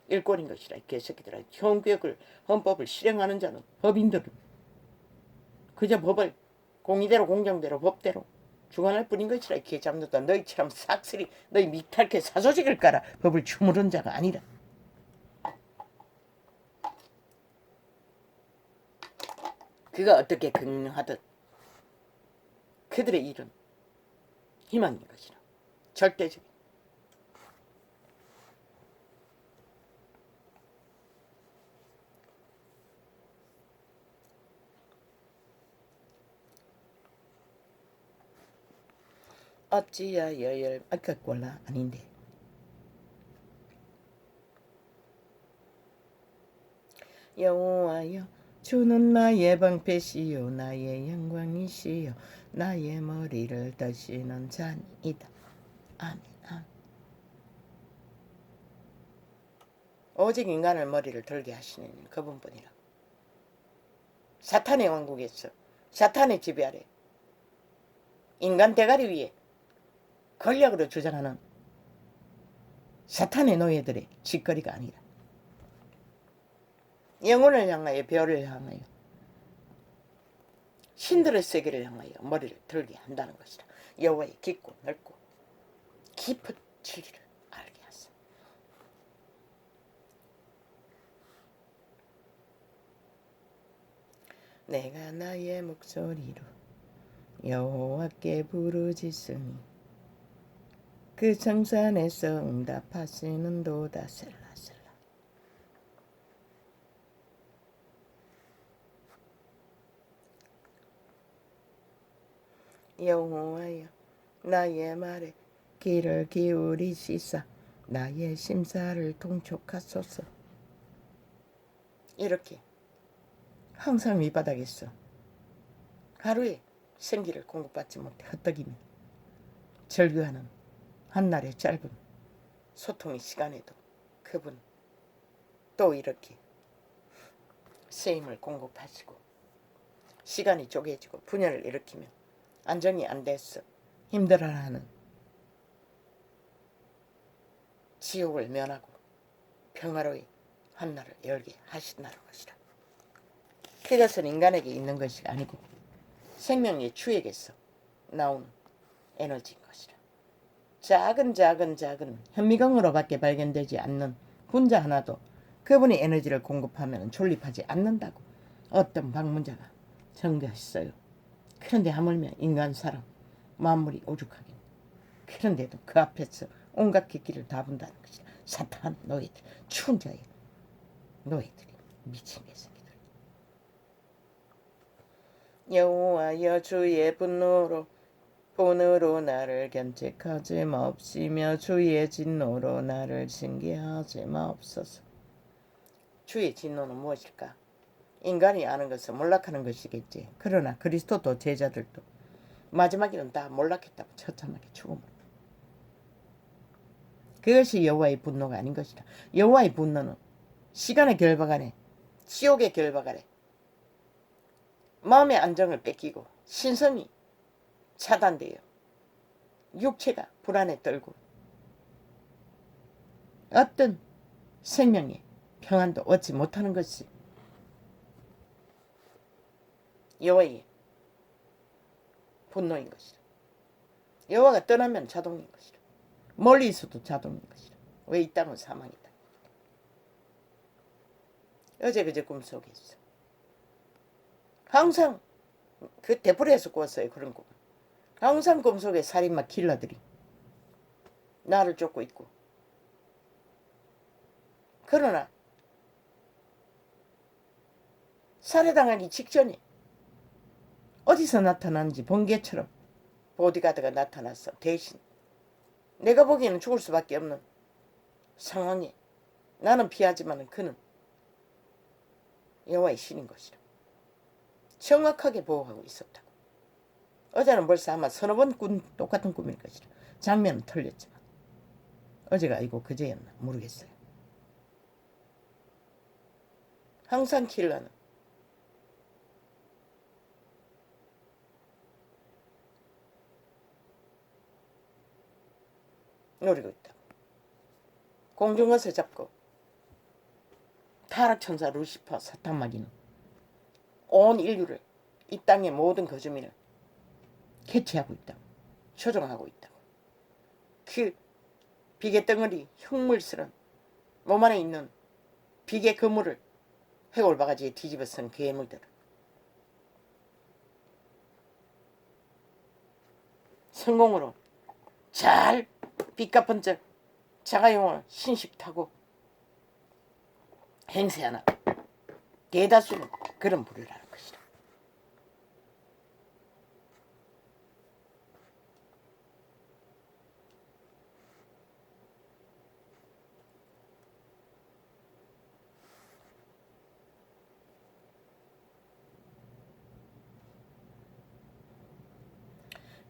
일권인 것이라. 이 개새끼들아. 형구역을 헌법을 실행하는 자는 법인들은 그저 법을 공의대로 공정대로 법대로 주관할 뿐인 것이라. 이 개잡는다. 너희처럼 싹쓸이 너희 미탈게 사조직을 깔아 법을 주무른 자가 아니라. 그가 어떻게 긍정하든 그들의 일은 희망인 것이라. 절대적인. 어찌야 여열 아까 꼴라 아닌데. 여호와여, 주는 나의 방패시요 나의 영광이시요 나의 머리를 드시는 자니이다. 아멘. 아멘. 오직 인간을 머리를 들게 하시는 그분뿐이라고. 사탄의 왕국에서 사탄의 지배 아래 인간 대가리 위에 권력으로 주장하는 사탄의 노예들의 짓거리가 아니라 영혼을 향하여 별을 향하여 신들의 세계를 향하여 머리를 들게 한다는 것이라. 여호와의 깊고 넓고 깊은 진리를 알게 하사. 내가 나의 목소리로 여호와께 부르짖으니 그 정산에서 응답하시는도다. 셀라셀라. 여호와여, 나의 말에 귀를 기울이시사 나의 심사를 통촉하소서. 이렇게 항상 밑바닥에서 하루에 생기를 공급받지 못해 헛떡이며 절규하는 한날의 짧은 소통의 시간에도 그분 또 이렇게 쓰임을 공급하시고 시간이 쪼개지고 분열을 일으키며 안정이 안 됐어 힘들어하는 지옥을 면하고 평화로이 한날을 열게 하신다는 것이라. 그것은 인간에게 있는 것이 아니고 생명의 주에게서 나오는 에너지인 것이라. 작은 현미경으로밖에 발견되지 않는 분자 하나도 그분이 에너지를 공급하면 존립하지 않는다고 어떤 방문자가 전개했어요. 그런데 하물며 인간 사람 만물이 오죽하긴. 그런데도 그 앞에서 온갖 객기를 다 본다는 것이라. 사탄 노예들, 추운 자의 노예들이 미친 개새끼들. 여호와여 주의 분노로 나를 견책하지 마옵시며 주의 진노로 나를 징계하지 마옵소서. 주의 진노는 무엇일까? 인간이 아는 것은 몰락하는 것이겠지. 그러나 그리스도도 제자들도 마지막에는 다 몰락했다고 처참하게 죽음으로. 그것이 여호와의 분노가 아닌 것이다. 여호와의 분노는 시간의 결박 아래, 지옥의 결박 아래 마음의 안정을 뺏기고 신성이 차단되어 육체가 불안에 떨고 어떤 생명의 평안도 얻지 못하는 것이 여호와의 분노인 것이다. 여호와가 떠나면 자동인 것이다. 멀리 있어도 자동인 것이다. 왜 이 땅은 사망이다. 어제 그제 꿈속에 있어. 항상 그 대불에서 꾸었어요. 그런 꿈. 항상 꿈속에 살인마 킬러들이 나를 쫓고 있고. 그러나 살해당하기 직전에 어디서 나타났는지 번개처럼 보디가드가 나타났어. 대신 내가 보기에는 죽을 수밖에 없는 상황에 나는 피하지만 그는 여호와의 신인 것이라. 정확하게 보호하고 있었다고. 어제는 벌써 아마 서너 번 똑같은 꿈일 것이라. 장면은 틀렸지만 어제가 아니고 그제였나 모르겠어요. 항상 킬러는 노리고 있다. 공중것을 잡고 타락천사 루시퍼 사탄마귀는 온 인류를 이 땅의 모든 거주민을 캐치하고 있다고. 조종하고 있다고. 그 비계 덩어리 흉물스런 몸 안에 있는 비계 그물을 해골바가지에 뒤집어 쓴 괴물들. 성공으로 잘 빚갚은 적 자가용을 신식 타고 행세하나 대다수는 그런 부류라는 것이다.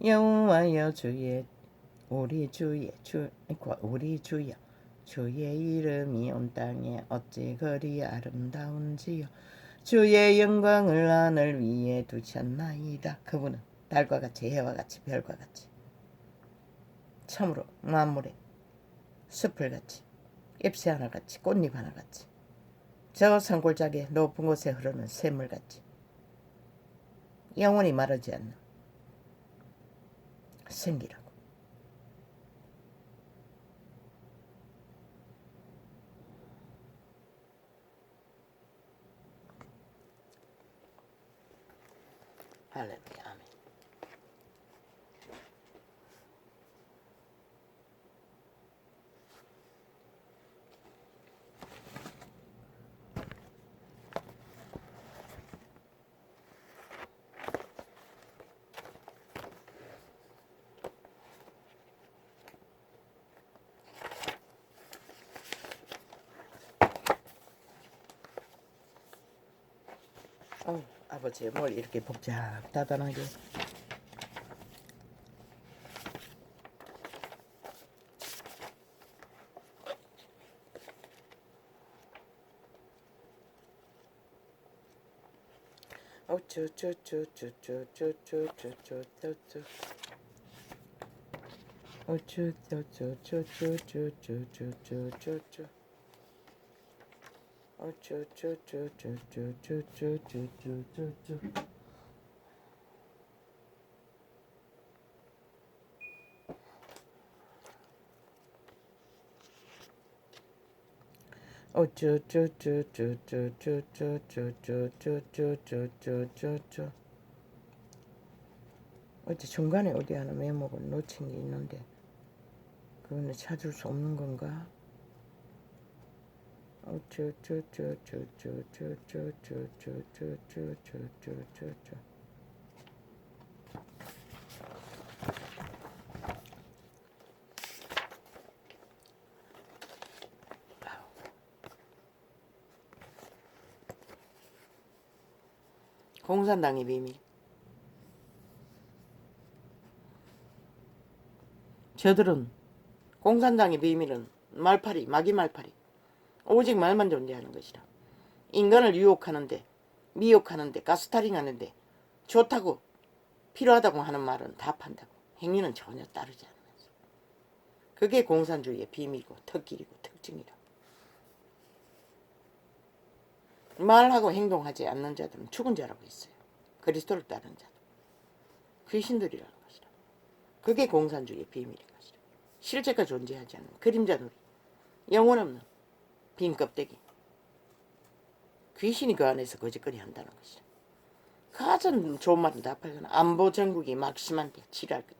여호와여 우리 주여 주의 이름이 온 땅에 어찌 그리 아름다운지요. 주의 영광을 하늘 위에 두셨나이다. 그분은 달과 같이 해와 같이 별과 같이 참으로 만물의 숲을같이 잎새 하나같이 꽃잎 하나같이 저 산골짜기에 높은 곳에 흐르는 샘물같이 영원히 마르지 않는 생기라고. 할렐루야. 아멘. 아버지 뭘 이렇게 복잡다단하게 어쭈쭈쭈쭈쭈쭈쭈쭈쭈쭈쭈 어쭈쭈쭈쭈쭈쭈쭈쭈쭈쭈쭈 어쭈쭈쭈쭈쭈쭈쭈쭈쭈쭈 어쭈쭈쭈쭈쭈쭈쭈쭈쭈쭈쭈쭈쭈쭈쭈 어째 중간에 어디 하나 메모를 놓친 게 있는데 그거는 찾을 수 없는 건가? 어쭈쭈쭈쭈쭈쭈쭈쭈쭈쭈쭈쭈쭈쭈쭈쭈 공산당의 비밀. 저들은 공산당의 비밀은 말팔이, 마귀 말팔이. 오직 말만 존재하는 것이라. 인간을 유혹하는데, 미혹하는데, 가스타링하는데 좋다고, 필요하다고 하는 말은 다 판다고. 행위는 전혀 따르지 않으면서. 그게 공산주의의 비밀이고 특길이고 특징이라. 말하고 행동하지 않는 자들은 죽은 자라고 했어요. 그리스도를 따르는 자들. 귀신들이라는 것이라. 그게 공산주의의 비밀인 것이라. 실제가 존재하지 않는 그림자 놀이. 영혼 없는 빈 껍데기. 귀신이 그 안에서 거짓거리 한다는 것이라. 가장 좋은 말은 다 팔거나 안보 정국이 막심한데 지랄 끝에.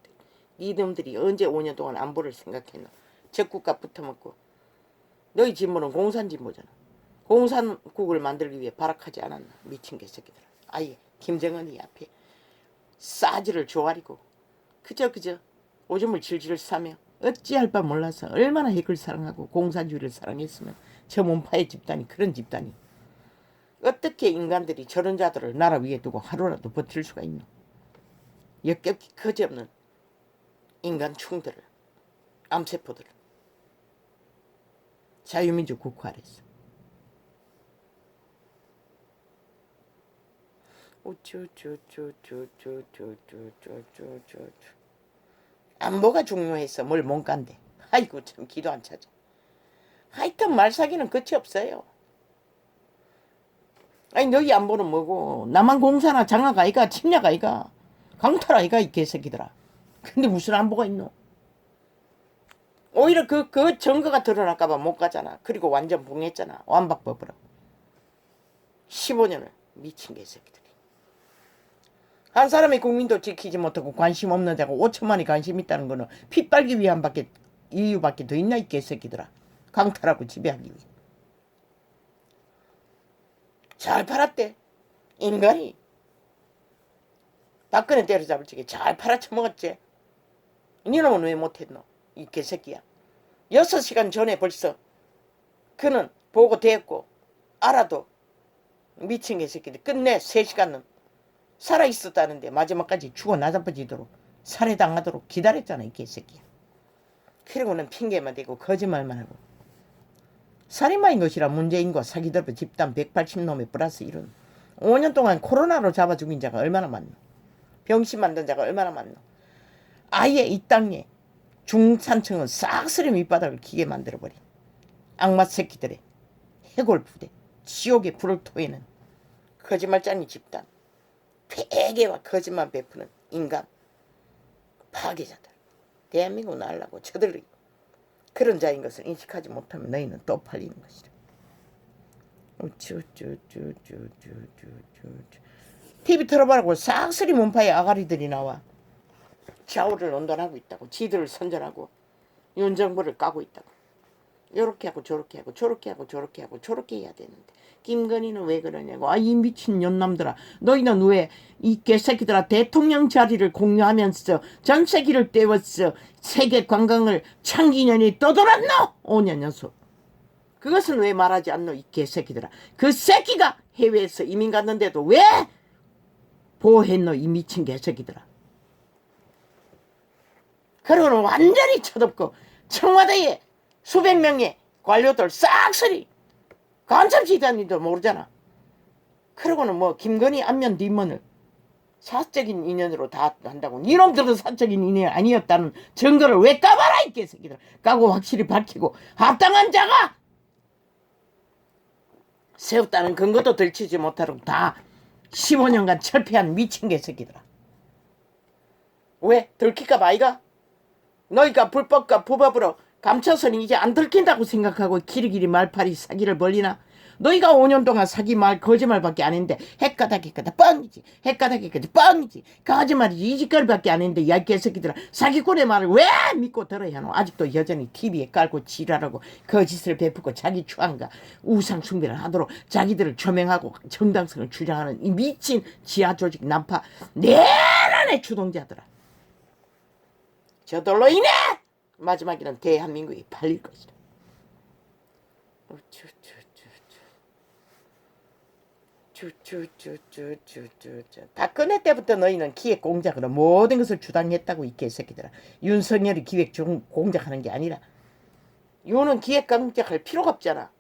니놈들이 언제 5년 동안 안보를 생각했노. 적국과 붙어먹고. 너희 진보는 공산진보잖아. 공산국을 만들기 위해 발악하지 않았나. 미친 개새끼들아. 아예 김정은이 앞에 싸지를 조아리고 그저 오줌을 질질 싸며 어찌할 바 몰라서 얼마나 핵을 사랑하고 공산주의를 사랑했으면 저 몸파의 집단이 그런 집단이 어떻게 인간들이 저런 자들을 나라 위에 두고 하루라도 버틸 수가 있노. 역겹기 거지없는 인간 충들을 암세포들을 자유민주 국화했어. 안보가 중요해서 뭘 못 간대. 아이고 참 기도 안 차죠. 하여튼 말사기는 끝이 없어요. 아니 너희 안보는 뭐고 남한 공사나 장악 아이가 침략 아이가 강탈 아이가 이 개새끼들아. 근데 무슨 안보가 있노. 오히려 그 증거가 드러날까봐 못 가잖아. 그리고 완전 붕했잖아. 완박법으로 15년을 미친 개새끼들이. 한 사람의 국민도 지키지 못하고 관심 없는 자가 5천만이 관심 있다는 거는 피 빨기 위한 이유밖에 더 있나 이 개새끼들아. 강탈하고 지배하기 위해. 잘 팔았대. 인간이. 박근혜 때려잡을 적에 잘 팔아쳐먹었지. 니놈은 왜 못했노. 이 개새끼야. 6시간 전에 벌써 그는 보고됐고 알아도 미친 개새끼들 끝내 3시간은 살아있었다는데 마지막까지 죽어 나자빠지도록 살해당하도록 기다렸잖아 이 개새끼야. 그리고는 핑계만 대고 거짓말만 하고 살인마인 것이라 문재인과 사기들의 집단 180놈의 플러스 1은 5년 동안 코로나로 잡아 죽인 자가 얼마나 많노. 병신 만든 자가 얼마나 많노. 아예 이 땅에 중산층은 싹쓸이 밑바닥을 기게 만들어버린 악마 새끼들의 해골 부대 지옥의 불을 토해는 거짓말쟁이 집단 회개와 거짓말 베푸는 인간 파괴자들. 대한민국 날라고 저들이 그런 자인 것을 인식하지 못하면 너희는 또 팔리는 것이다. TV 틀어봐라고 싹쓸이 몸파의 아가리들이 나와 좌우를 논단하고 있다고. 지들을 선전하고 윤정부를 까고 있다고. 요렇게 하고 저렇게 하고 저렇게 하고 저렇게 하고 저렇게 해야 되는데 김건희는 왜 그러냐고. 아 이 미친 년남들아. 너희는 왜 이 개새끼들아 대통령 자리를 공유하면서 전세기를 떼웠어. 세계 관광을 창기년이 떠돌았노. 5년 연속. 그것은 왜 말하지 않노 이 개새끼들아. 그 새끼가 해외에서 이민 갔는데도 왜 보호했노 이 미친 개새끼들아. 그러고는 완전히 쳐덮고 청와대에 수백 명의 관료들 싹쓸이 간첩지단인도 모르잖아. 그러고는 뭐 김건희 안면 뒷면을 사적인 인연으로 다 한다고. 니놈들은 사적인 인연이 아니었다는 증거를 왜 까봐라 이 개새끼들. 까고 확실히 밝히고 합당한 자가 세웠다는 근거도 들치지 못하고 다 15년간 철폐한 미친 개새끼들아. 왜? 들킬까 봐 아이가? 너희가 불법과 부법으로 감춰서는 이제 안 들킨다고 생각하고 길이길이 말팔이 사기를 벌리나? 너희가 5년 동안 사기 말 거짓말밖에 안 했는데 헷가닥 뻥이지. 헷가닥 뻥이지. 거짓말이지. 이 짓거리밖에 안 했는데 야 개새끼들아 사기꾼의 말을 왜 믿고 들어야 하노? 아직도 여전히 TV에 깔고 지랄하고 거짓을 베푸고 자기 추앙과 우상 숭배를 하도록 자기들을 조명하고 정당성을 주장하는 이 미친 지하조직 난파 내란의 주동자들아. 저들로 인해 마지막에는 대한민국이 팔릴 것이다. 박근혜 때부터 너희는 기획 공작으로 모든 것을 주장했다고 이 개새끼들아. 윤석열이 기획 공작하는 게 아니라 요는 기획 공작할 필요가 없잖아.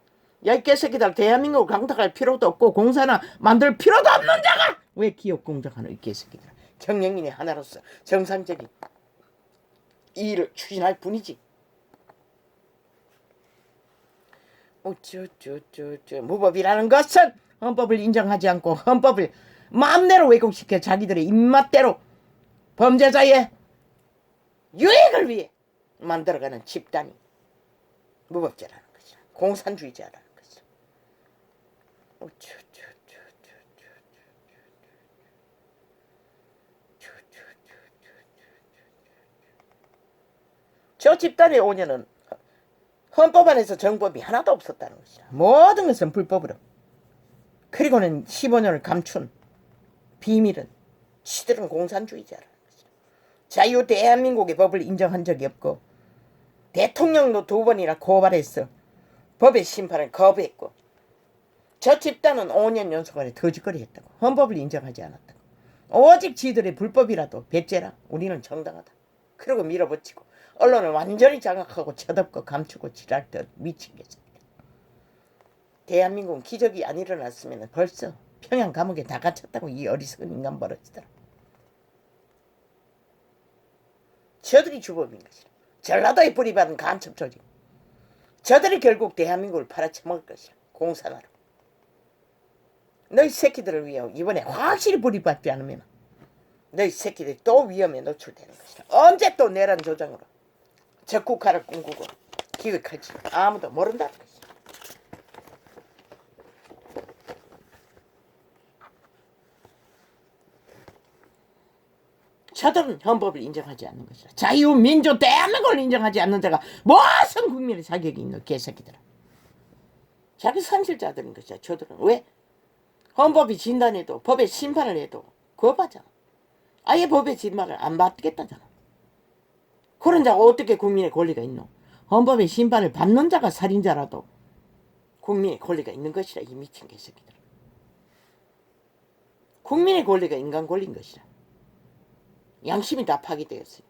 야 이 개새끼들 대한민국을 강타할 필요도 없고 공사나 만들 필요도 없는 자가 왜 기획 공작하는 이 개새끼들아. 경영인의 하나로서 정상적인 일을 추진할 뿐이지. 무법이라는 것은 헌법을 인정하지 않고 헌법을 마음대로 왜곡시켜 자기들의 입맛대로 범죄자의 유익을 위해 만들어가는 집단이 무법자라는 것이다. 공산주의자라는 것이다. 저 집단의 5년은 헌법 안에서 정법이 하나도 없었다는 것이다. 모든 것은 불법으로. 그리고는 15년을 감춘 비밀은 시들은 공산주의자라는 것이다. 자유 대한민국의 법을 인정한 적이 없고 대통령도 2번이나 고발했어. 법의 심판을 거부했고 저 집단은 5년 연속안에 거짓거리 했다고. 헌법을 인정하지 않았다고. 오직 지들의 불법이라도 배째라. 우리는 정당하다. 그리고 밀어붙이고 언론을 완전히 장악하고 쳐덮고 감추고 지랄듯 미친 게죠. 대한민국은 기적이 안 일어났으면 벌써 평양 감옥에 다 갇혔다고. 이 어리석은 인간 버릇이더라. 저들이 주범인 것이라. 전라도에 뿌리받은 간첩 조직. 저들이 결국 대한민국을 팔아쳐먹을 것이라. 공산화로. 너희 새끼들을 위해 이번에 확실히 뿌리받지 않으면 너희 새끼들이 또 위험에 노출되는 것이라. 언제 또 내란 조장으로 적국화를 꿈꾸고 기획할지 아무도 모른다는 것이다. 저들은 헌법을 인정하지 않는 것이다. 자유민주 대한민국을 인정하지 않는 자가 무슨 국민의 자격이 있는 개새끼들아. 자기 선실자들인 것이야. 저들은 왜? 헌법이 진단해도 법의 심판을 해도 거부하잖아. 아예 법의 진단을 안 받겠다잖아. 그런 자가 어떻게 국민의 권리가 있노? 헌법의 심판을 받는 자가 살인자라도 국민의 권리가 있는 것이라. 이 미친 개새끼들. 국민의 권리가 인간 권리인 것이라. 양심이 다 파괴되었으니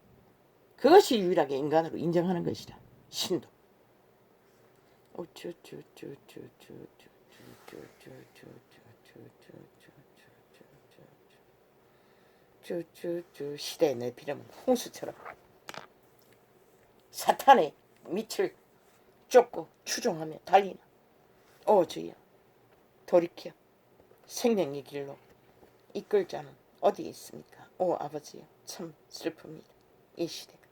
그것이 유일하게 인간으로 인정하는 것이라. 신도. 시대의 내피름은 홍수처럼 사탄의 밑을 쫓고 추종하며 달리나. 오 주여 돌이켜 생명의 길로 이끌 자는 어디에 있습니까? 오 아버지여 참 슬픕니다. 이 시대가.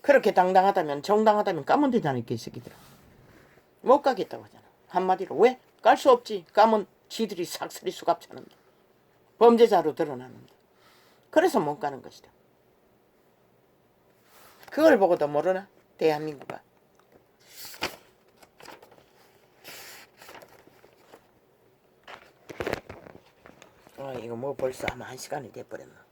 그렇게 당당하다면 정당하다면 까면 되잖아 이 개새끼들아. 못 가겠다고 하잖아. 한마디로 왜? 깔 수 없지. 까면 지들이 삭슬이 수갑차는데 범죄자로 드러나는데. 그래서 못 가는 것이다. 그걸 보고도 모르나? 대한민국아. 이거 뭐 벌써 아마 1시간이 돼버렸나.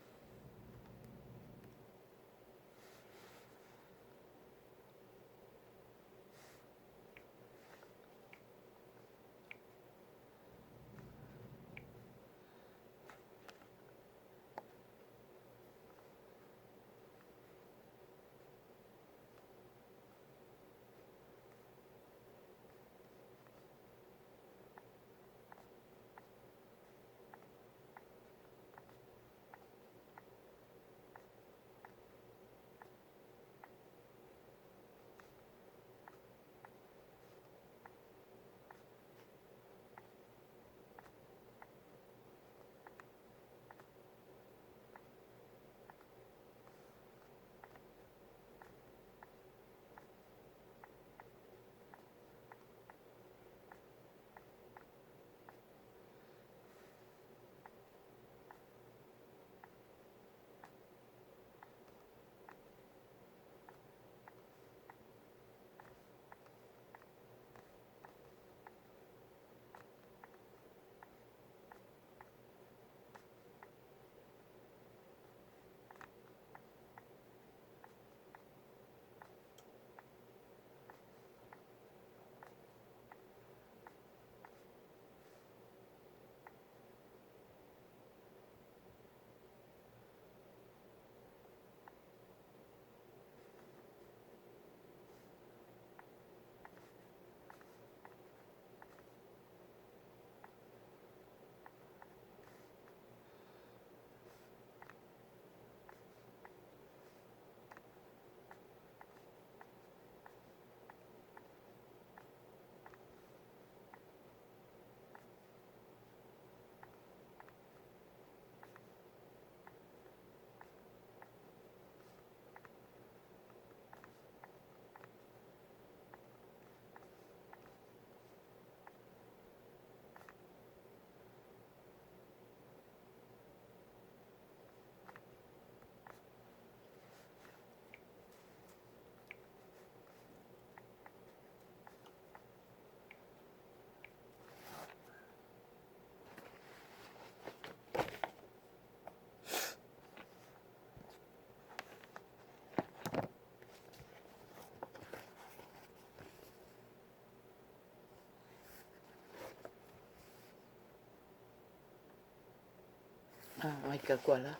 Hay que cuala.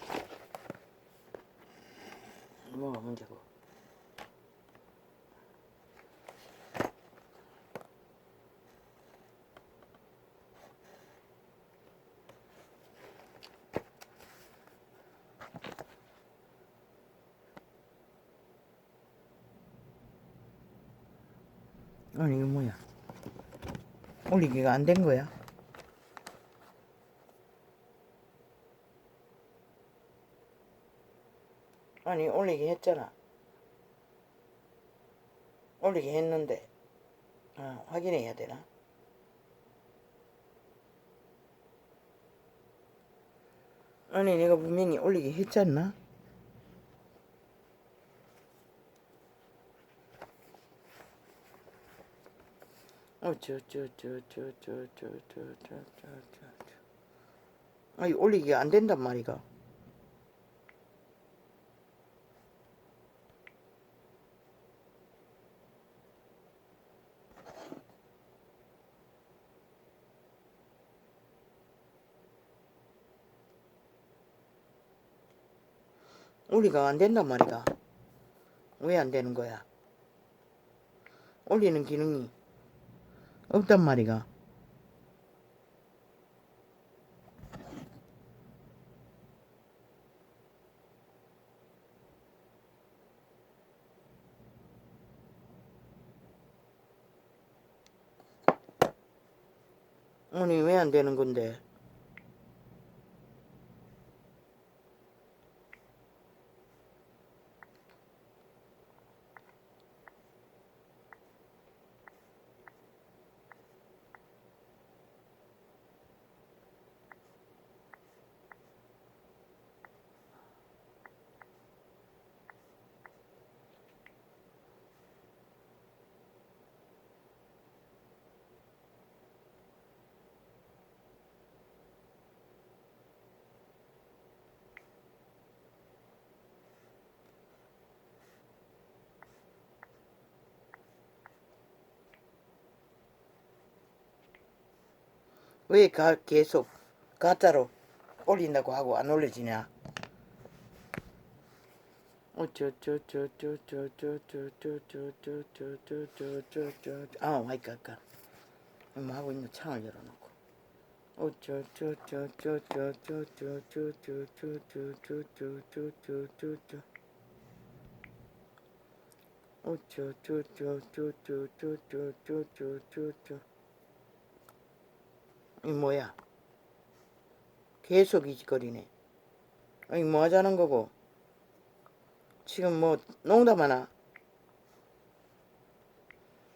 뭐가 문제고. 아니 이거 뭐야? 올리기가 안 된 거야? 아니 올리기 했잖아. 올리기 했는데 확인해야 되나? 아니 내가 분명히 올리기 했잖아. 아니 올리기가 안 된단 말이가. 올리가 안 된단 말이가. 왜 안 되는 거야? 올리는 기능이 없단 말이가. 아니 왜 안 되는 건데? 왜 계속 가짜로 올린다고 하고 안 올려지냐? 와이까까 뭐 하고 있는 창을 열어놓고 이 뭐야? 계속 이짓거리네. 아니 뭐 하자는 거고? 지금 뭐 농담하나?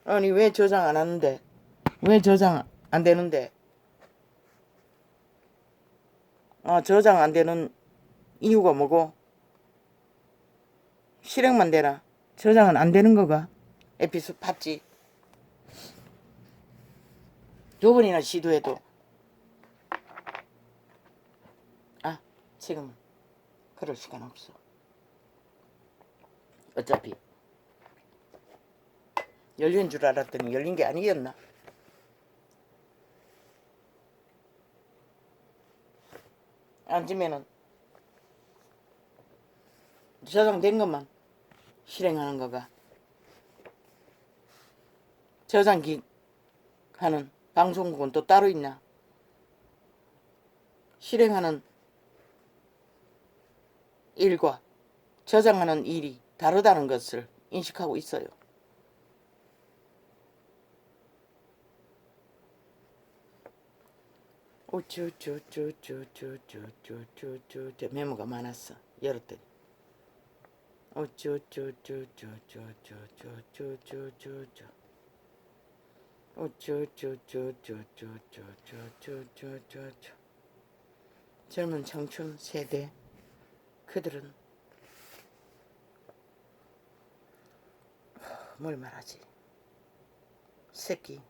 아니 왜 저장 안 하는데? 왜 저장 안 되는데? 저장 안 되는 이유가 뭐고? 실행만 되나? 저장은 안 되는 거가? 에피소드 봤지? 두 번이나 시도해도 지금은 그럴 시간 없어. 어차피 열린 줄 알았더니 열린 게 아니었나? 앉으면은 저장된 것만 실행하는 거가. 저장기 하는 방송국은 또 따로 있나? 실행하는 일과 저장하는 일이 다르다는 것을 인식하고 있어요. 메모가 많았어. 열었더니 젊은 청춘 세대 그들은 뭘 말하지? 새끼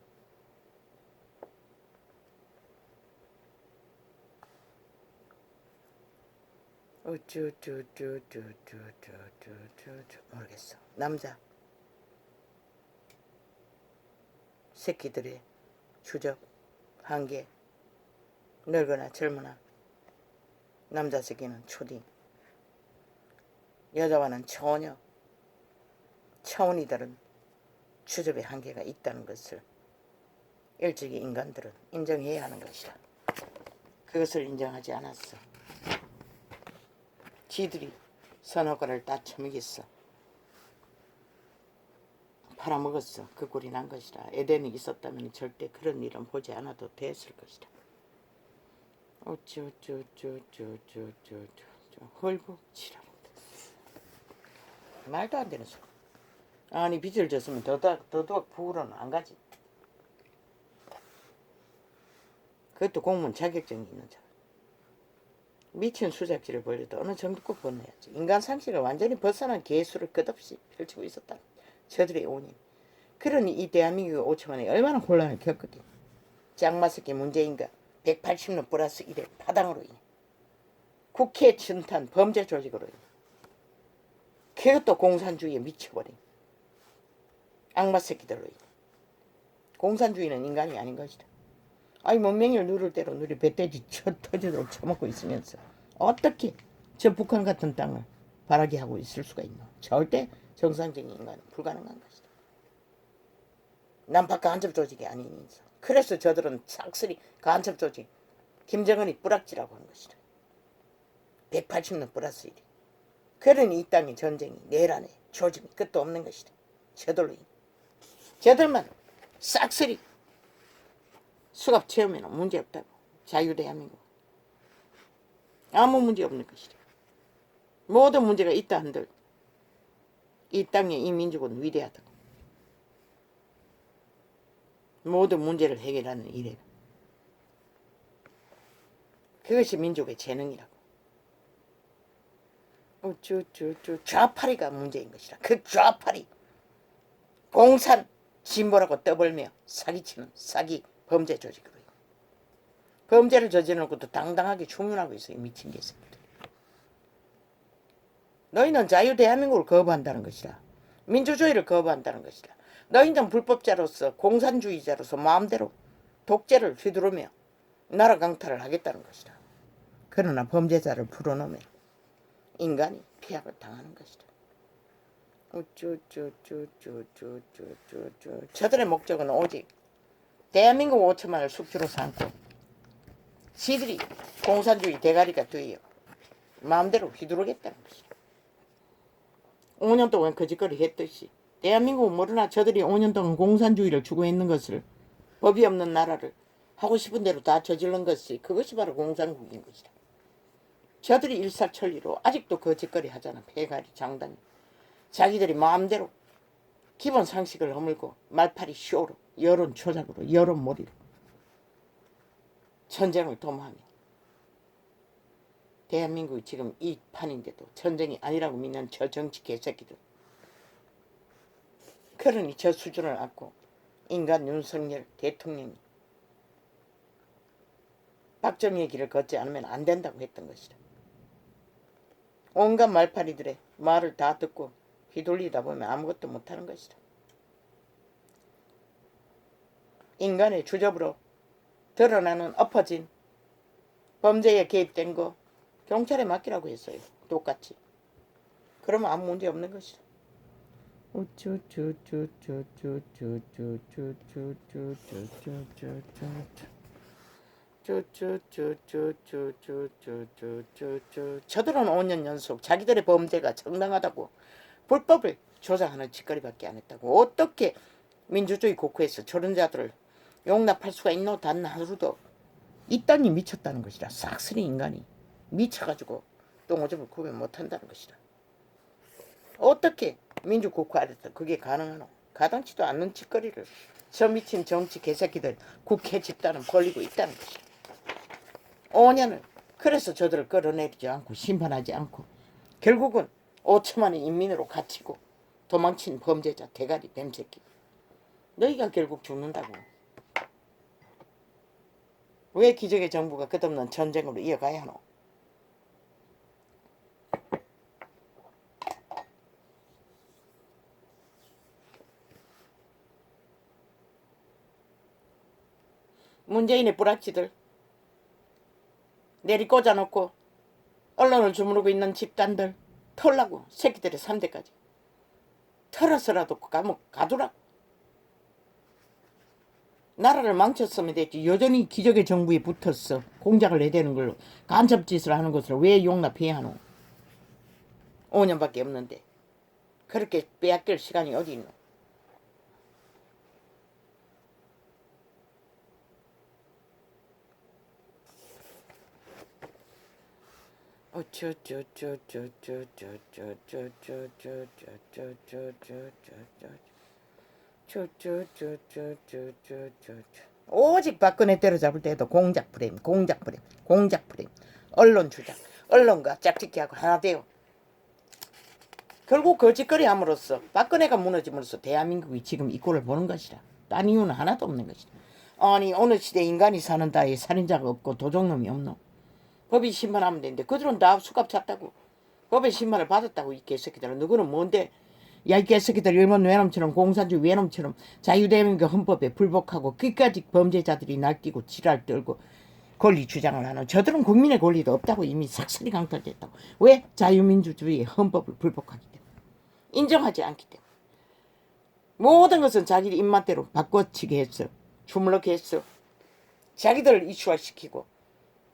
모르겠어. 남자 새끼들의 추적 한계 늙거나 젊으나 남자 새끼는 초딩, 여자와는 전혀 차원이들은 추접의 한계가 있다는 것을 일찍이 인간들은 인정해야 하는 것이다. 그것을 인정하지 않았어. 지들이 선호가를 다 처먹였어. 팔아먹었어. 그 꼴이 난 것이다. 에덴이 있었다면 절대 그런 일은 보지 않아도 됐을 것이다. 헐곡지랄. 말도 안 되는 소리. 아니 빚을 졌으면 더더욱 부으로는 안 가지. 그것도 공무원 자격증이 있는 자. 미친 수작질을 벌여도 어느 정도 꼭 벗어야지. 인간 상식을 완전히 벗어난 개수를 끝없이 펼치고 있었다. 저들의 온인. 그러니 이 대한민국 5천만에 얼마나 혼란을 겪었겠니. 짱마새끼 문재인과 180년 플러스 1의 파당으로 인해 국회 침탄 범죄 조직으로 인해 그것도 공산주의에 미쳐버린 악마새끼들로 인해. 공산주의는 인간이 아닌 것이다. 아니 문명을 누를 대로 누리 배돼지 터지도록 쳐먹고 있으면서 어떻게 저 북한 같은 땅을 바라게 하고 있을 수가 있나. 절대 정상적인 인간은 불가능한 것이다. 남파 간첩 조직이 아닌 인상. 그래서 저들은 싹쓸이 간첩 조직 김정은이 뿌락지라고 한 것이다. 180년 플러스 1이. 그러니 이 땅의 전쟁이 내란에 조짐이 끝도 없는 것이다. 저들로 인해. 저들만 싹쓸이 수갑 채우면 문제 없다고. 자유대한민국 아무 문제 없는 것이다. 모든 문제가 있다 한들 이 땅의 이 민족은 위대하다고. 모든 문제를 해결하는 일에 그것이 민족의 재능이라고. 좌파리가 문제인 것이다. 그 좌파리 공산 진보라고 떠벌며 사기치는 사기 범죄 조직으로 범죄를 저지르고도 당당하게 추문하고 있어요. 미친 개새끼들. 너희는 자유대한민국을 거부한다는 것이다. 민주주의를 거부한다는 것이다. 너희는 불법자로서 공산주의자로서 마음대로 독재를 휘두르며 나라 강탈을 하겠다는 것이다. 그러나 범죄자를 풀어놓으면 인간이 피합을 당하는 것이다. 저들의 목적은 오직 대한민국 5천만을 숙주로 삼고 지들이 공산주의 대가리가 되어 마음대로 휘두르겠다는 것이다. 5년 동안 거짓거리 했듯이 대한민국은 모르나 저들이 5년 동안 공산주의를 추구했는 것을 법이 없는 나라를 하고 싶은 대로 다 저지른 것이 그것이 바로 공산국인 것이다. 저들이 일사천리로 아직도 거짓거리 하잖아. 폐가리 장단이. 자기들이 마음대로 기본 상식을 허물고 말파리 쇼로 여론 조작으로 여론몰이로 전쟁을 도모하며 대한민국이 지금 이 판인데도 전쟁이 아니라고 믿는 저 정치 개새끼들. 그러니 저 수준을 안고 인간 윤석열 대통령이 박정희의 길을 걷지 않으면 안 된다고 했던 것이다. 온갖 말파리들의 말을 다 듣고 휘둘리다 보면 아무것도 못하는 것이다. 인간의 주접으로 드러나는 엎어진 범죄에 개입된 거 경찰에 맡기라고 했어요. 똑같이. 그러면 아무 문제 없는 것이다. 저들은 5년 연속 자기들의 범죄가 정당하다고 불법을 조장하는 짓거리밖에 안 했다고. 어떻게 민주주의 국회에서 저런 자들을 용납할 수가 있노? 단 하루도. 이 땅이 미쳤다는 것이다. 싹쓸이 인간이 미쳐가지고 똥오줌을 구별 못한다는 것이다. 어떻게 민주국회 아래서 그게 가능하노? 가당치도 않는 짓거리를 저 미친 정치 개새끼들 국회 집단은 벌리고 있다는 것이다. 5년을 그래서 저들을 끌어내리지 않고 심판하지 않고 결국은 5천만의 인민으로 갇히고 도망친 범죄자 대가리 뱀새끼. 너희가 결국 죽는다고. 왜 기적의 정부가 끝없는 전쟁으로 이어가야 하노? 문재인의 뿌락치들 내리 꽂아놓고 언론을 주무르고 있는 집단들 털라고 새끼들의 3대까지 털어서라도 감옥 가두라고. 나라를 망쳤으면 됐지. 여전히 기적의 정부에 붙었어. 공작을 해대는 걸로 간첩짓을 하는 것을 왜 용납해야 하노. 5년밖에 없는데 그렇게 빼앗길 시간이 어디 있노. 오직 박근혜 때려잡을 때도 공작 프레임, 공작 프레임, 공작 프레임. 언론 주장, 언론과 짝짓기하고 하나 돼요. 결국 거짓거리 함으로써 박근혜가 무너짐으로써 대한민국이 지금 이 꼴을 보는 것이라. 딴 이유는 하나도 없는 것이다. 아니 어느 시대 인간이 사는 다에 살인자가 없고 도적놈이 없노. 법이 심판하면 되는데 그들은 다 수갑 찼다고. 법의 심판을 받았다고. 이 개새끼들은. 너희는 뭔데. 야 이 개새끼들 일본 외놈처럼 공산주의 외놈처럼 자유대한민국 헌법에 불복하고 끝까지 범죄자들이 날뛰고 지랄 떨고 권리 주장을 하는. 저들은 국민의 권리도 없다고 이미 삭슬이 강탈됐다고. 왜? 자유민주주의의 헌법을 불복하기 때문에. 인정하지 않기 때문에. 모든 것은 자기 입맛대로 바꿔치기 했어. 주물럭 했어. 자기들을 이슈화시키고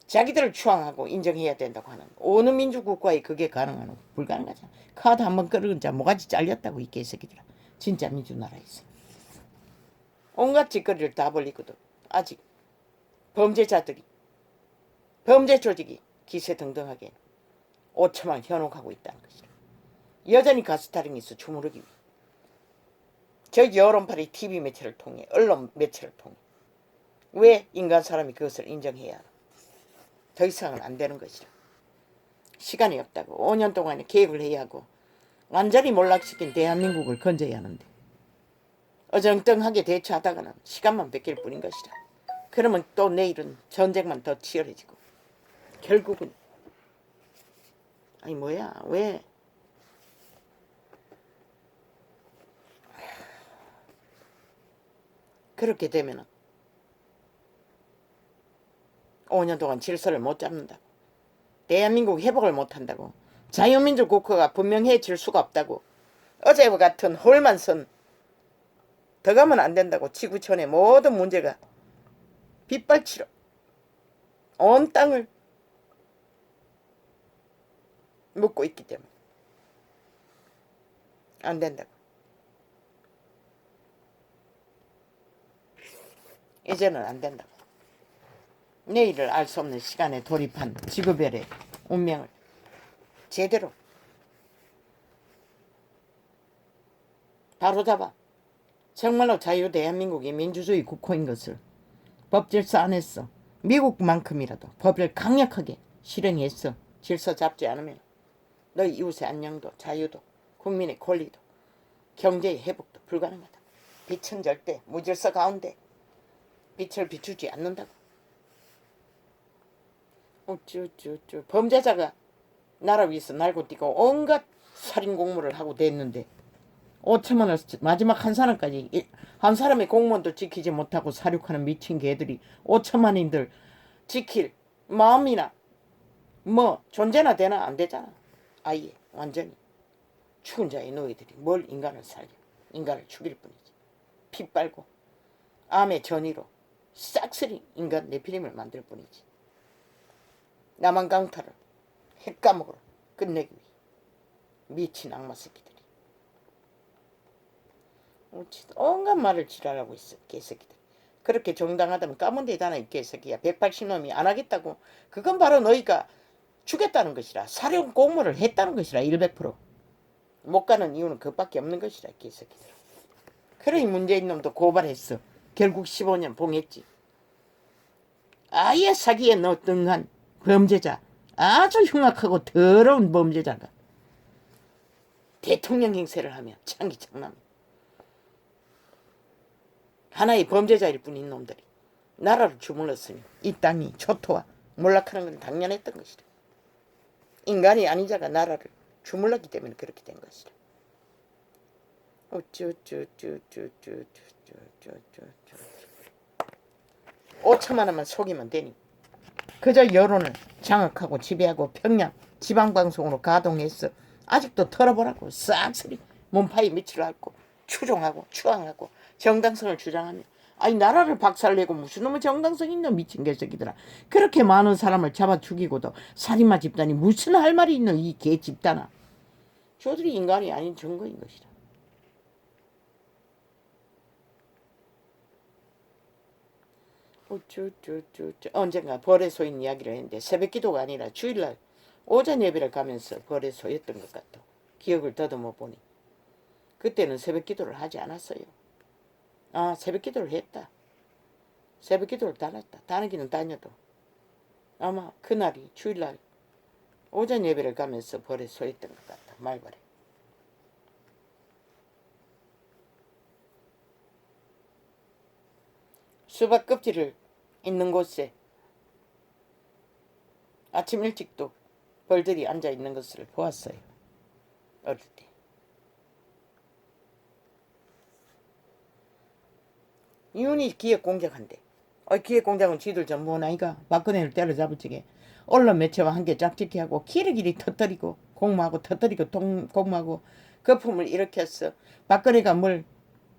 자기들을 추앙하고 인정해야 된다고 하는. 어느 민주국가에 그게 가능하노? 불가능하잖아. 카드 한번 끌은 자 모가지 잘렸다고 이 개새끼들아. 진짜 민주나라에서. 온갖 짓거리를 다 벌리거든. 아직 범죄자들이 범죄 조직이 기세등등하게 5천만 현혹하고 있다는 것이다. 여전히 가스타링에서 주무르기 위해 저 여론파리 TV 매체를 통해 언론 매체를 통해 왜 인간 사람이 그것을 인정해야 하나. 더 이상은 안 되는 것이라. 시간이 없다고. 5년 동안에 계획을 해야 하고 완전히 몰락시킨 대한민국을 건져야 하는데 어정쩡하게 대처하다가는 시간만 뺏길 뿐인 것이라. 그러면 또 내일은 전쟁만 더 치열해지고 결국은 아니 뭐야 왜 그렇게 되면은 5년 동안 질서를 못 잡는다고. 대한민국 회복을 못한다고. 자유민주 국가가 분명해질 수가 없다고. 어제와 같은 홀만선 더 가면 안 된다고. 지구촌의 모든 문제가 빗발치러 온 땅을 묻고 있기 때문에 안 된다고. 이제는 안 된다고. 내일을 알 수 없는 시간에 돌입한 지구별의 운명을 제대로 바로잡아 정말로 자유 대한민국이 민주주의 국호인 것을 법질서 안에서 미국만큼이라도 법을 강력하게 실행해서 질서 잡지 않으면 너희 이웃의 안녕도 자유도 국민의 권리도 경제의 회복도 불가능하다. 빛은 절대 무질서 가운데 빛을 비추지 않는다고. 어쭈 범죄자가 나라 위에서 날고 뛰고 온갖 살인 공무를 하고 됐는데 5천만 원을 마지막 한 사람까지 한 사람의 공무원도 지키지 못하고 사륙하는 미친 개들이 5천만인들 지킬 마음이나 뭐 존재나 되나 안 되잖아. 아예 완전히 죽은 자의 너희들이 뭘 인간을 살려. 인간을 죽일 뿐이지. 피 빨고 암의 전이로 싹쓸이 인간 네피림을 만들 뿐이지. 남한 강탈을 핵감옥으로 끝내기 위해 미친 악마 새끼들이 온갖 말을 지랄하고 있어. 개새끼들. 그렇게 정당하다면 까면 되잖아. 이 개새끼야. 180놈이 안 하겠다고. 그건 바로 너희가 죽였다는 것이라. 사령 공모를 했다는 것이라. 100%. 못 가는 이유는 그밖에 없는 것이라. 개새끼들. 그래 문재인 놈도 고발했어. 결국 15년 봉했지. 아예 사기에 너등한 범죄자, 아주 흉악하고 더러운 범죄자가 대통령 행세를 하며 창기창남 하나의 범죄자일 뿐인 놈들이 나라를 주물렀으니 이 땅이 초토화 몰락하는 건 당연했던 것이다. 인간이 아닌 자가 나라를 주물렀기 때문에 그렇게 된 것이다. 어쭈쭈쭈쭈쭈쭈쭈쭈쭈 5천만 원만 속이면 되니 그저 여론을 장악하고 지배하고 평양 지방방송으로 가동해서 아직도 털어보라고 싹쓸이 몸파에 밑을 앓고 추종하고 추앙하고 정당성을 주장하며 아니 나라를 박살내고 무슨 놈의 정당성 있노 미친 개새끼들아. 그렇게 많은 사람을 잡아 죽이고도 살인마 집단이 무슨 할 말이 있노 이 개 집단아. 저들이 인간이 아닌 증거인 것이다. 언젠가 벌에 소인 이야기를 했는데 새벽기도가 아니라 주일날 오전 예배를 가면서 벌에 소였던 것 같다. 기억을 더듬어 보니 그때는 새벽기도를 하지 않았어요. 아, 새벽기도를 했다. 새벽기도를 다녔다. 다니기는 다녀도 아마 그날이 주일날 오전 예배를 가면서 벌에 소였던 것 같다. 말벌에. 수박 껍질을 있는 곳에 아침 일찍도 벌들이 앉아 있는 것을 보았어요. 어릴 때. 이윤이 기획 공작한대. 기획 공작은 지들 전부 아이가 박근혜를 때려잡을 적에 언론 매체와 함께 짝짓기 하고 기리기리 터뜨리고 공모하고 터뜨리고 공모하고 거품을 일으켰어. 박근혜가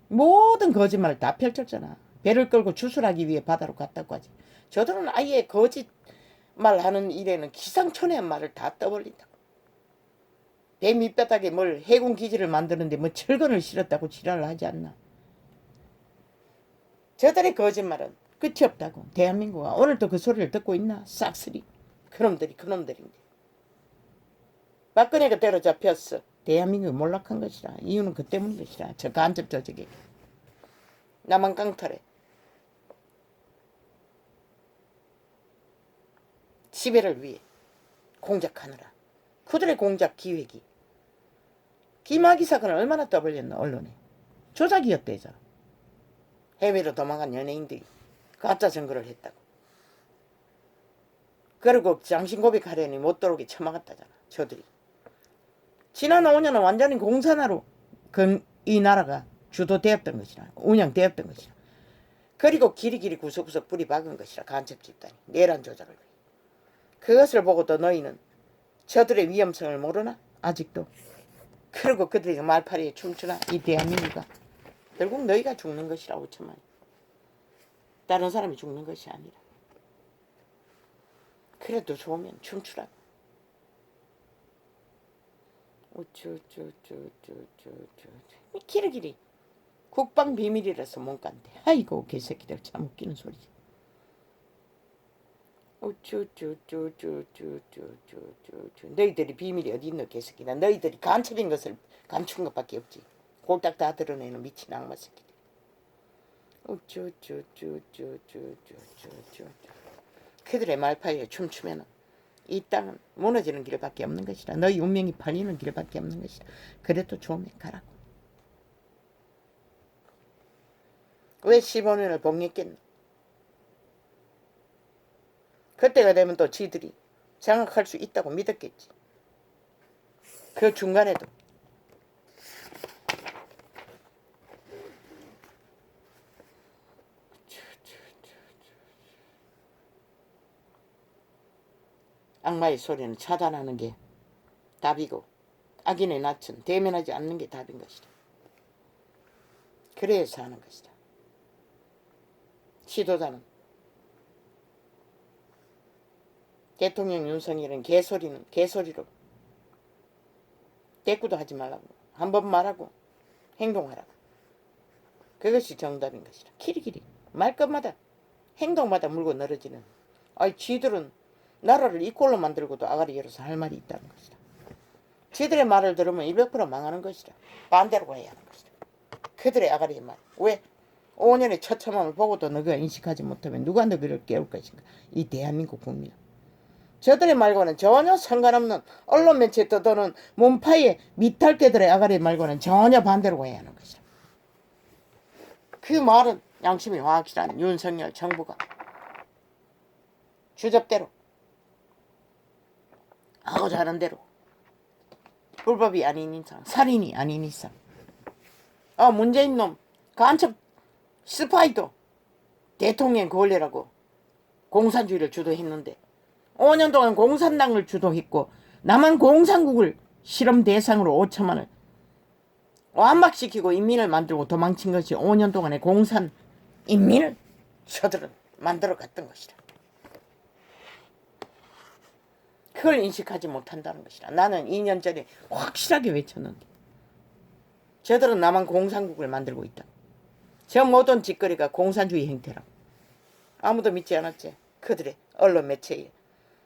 모든 거짓말을 다 펼쳤잖아. 배를 끌고 주술하기 위해 바다로 갔다고 하지. 저들은 아예 거짓말하는 일에는 기상천외한 말을 다 떠벌린다. 배 밑바닥에 해군 기지를 만드는데 철근을 실었다고 지랄을 하지 않나. 저들의 거짓말은 끝이 없다고. 대한민국은 오늘도 그 소리를 듣고 있나. 싹쓸이 그놈들인데. 박근혜가 때려잡혔어. 대한민국이 몰락한 것이라. 이유는 그 때문인 것이라. 저 간첩 조직에. 남한 깡털에 지배를 위해 공작하느라. 그들의 공작 기획이 김학의 사건을 얼마나 떠벌렸나 언론에. 조작이었대잖아. 해외로 도망간 연예인들이 가짜 증거를 했다고. 그리고 장신 고백하려니 못 들어오게 처막았다잖아. 저들이. 지난 5년은 완전히 공산화로 이 나라가 주도되었던 것이라. 운영되었던 것이라. 그리고 길이길이 구석구석 뿌리 박은 것이라. 간첩 집단이 내란 조작을 위해. 그것을 보고도 너희는 저들의 위험성을 모르나? 아직도. 그리고 그들이 말파리에 춤추나? 이 대한민국아. 결국 너희가 죽는 것이라. 5천만. 다른 사람이 죽는 것이 아니라. 그래도 좋으면 춤추라고. 길이길이 국방 비밀이라서 못 간대. 아이고 개새끼들 참 웃기는 소리지. 너희들이 비밀이 어디 있노 개새끼나. 너희들이 간첩인 것을 감춘 것밖에 없지. 골딱 다 드러내는 미친 악마 새끼들. 그들의 말파이에 춤추면 이 땅은 무너지는 길밖에 없는 것이라. 너희 운명이 팔리는 길밖에 없는 것이라. 그래도 좋으면 가라고. 왜 15년을 봉했겠노. 그때가 되면 또 지들이 장악할 수 있다고 믿었겠지. 그 중간에도 악마의 소리는 차단하는 게 답이고 악인의 낯은 대면하지 않는 게 답인 것이다. 그래서 하는 것이다. 지도자는 대통령 윤석열은 개소리로 대꾸도 하지 말라고. 한번 말하고 행동하라고. 그것이 정답인 것이다. 키리키리 말끝마다 행동마다 물고 늘어지는. 지들은 나라를 이 꼴로 만들고도 아가리 열어서 할 말이 있다는 것이다. 지들의 말을 들으면 200% 망하는 것이다. 반대로 해야 하는 것이다. 그들의 아가리의 말. 왜? 5년의 처참함을 보고도 너가 인식하지 못하면 누가 너희를 깨울 것인가. 이 대한민국 국민은. 저들의 말과는 전혀 상관없는 언론 매체에 떠도는 몸파의 미탈개들의 아가리의 말과는 전혀 반대로 해야 하는 것이다. 그 말은 양심이 확실한 윤석열 정부가 주접대로 하고자 하는 대로 불법이 아닌 이상, 살인이 아닌 이상, 문재인 놈 간첩 스파이도 대통령 권리라고 공산주의를 주도했는데 5년 동안 공산당을 주도했고 남한 공산국을 실험 대상으로 5천만을 완박시키고 인민을 만들고 도망친 것이 5년 동안의 공산 인민을 저들은 만들어 갔던 것이다. 그걸 인식하지 못한다는 것이다. 나는 2년 전에 확실하게 외쳤는데 저들은 남한 공산국을 만들고 있다. 저 모든 짓거리가 공산주의 행태라고. 아무도 믿지 않았지. 그들의 언론 매체에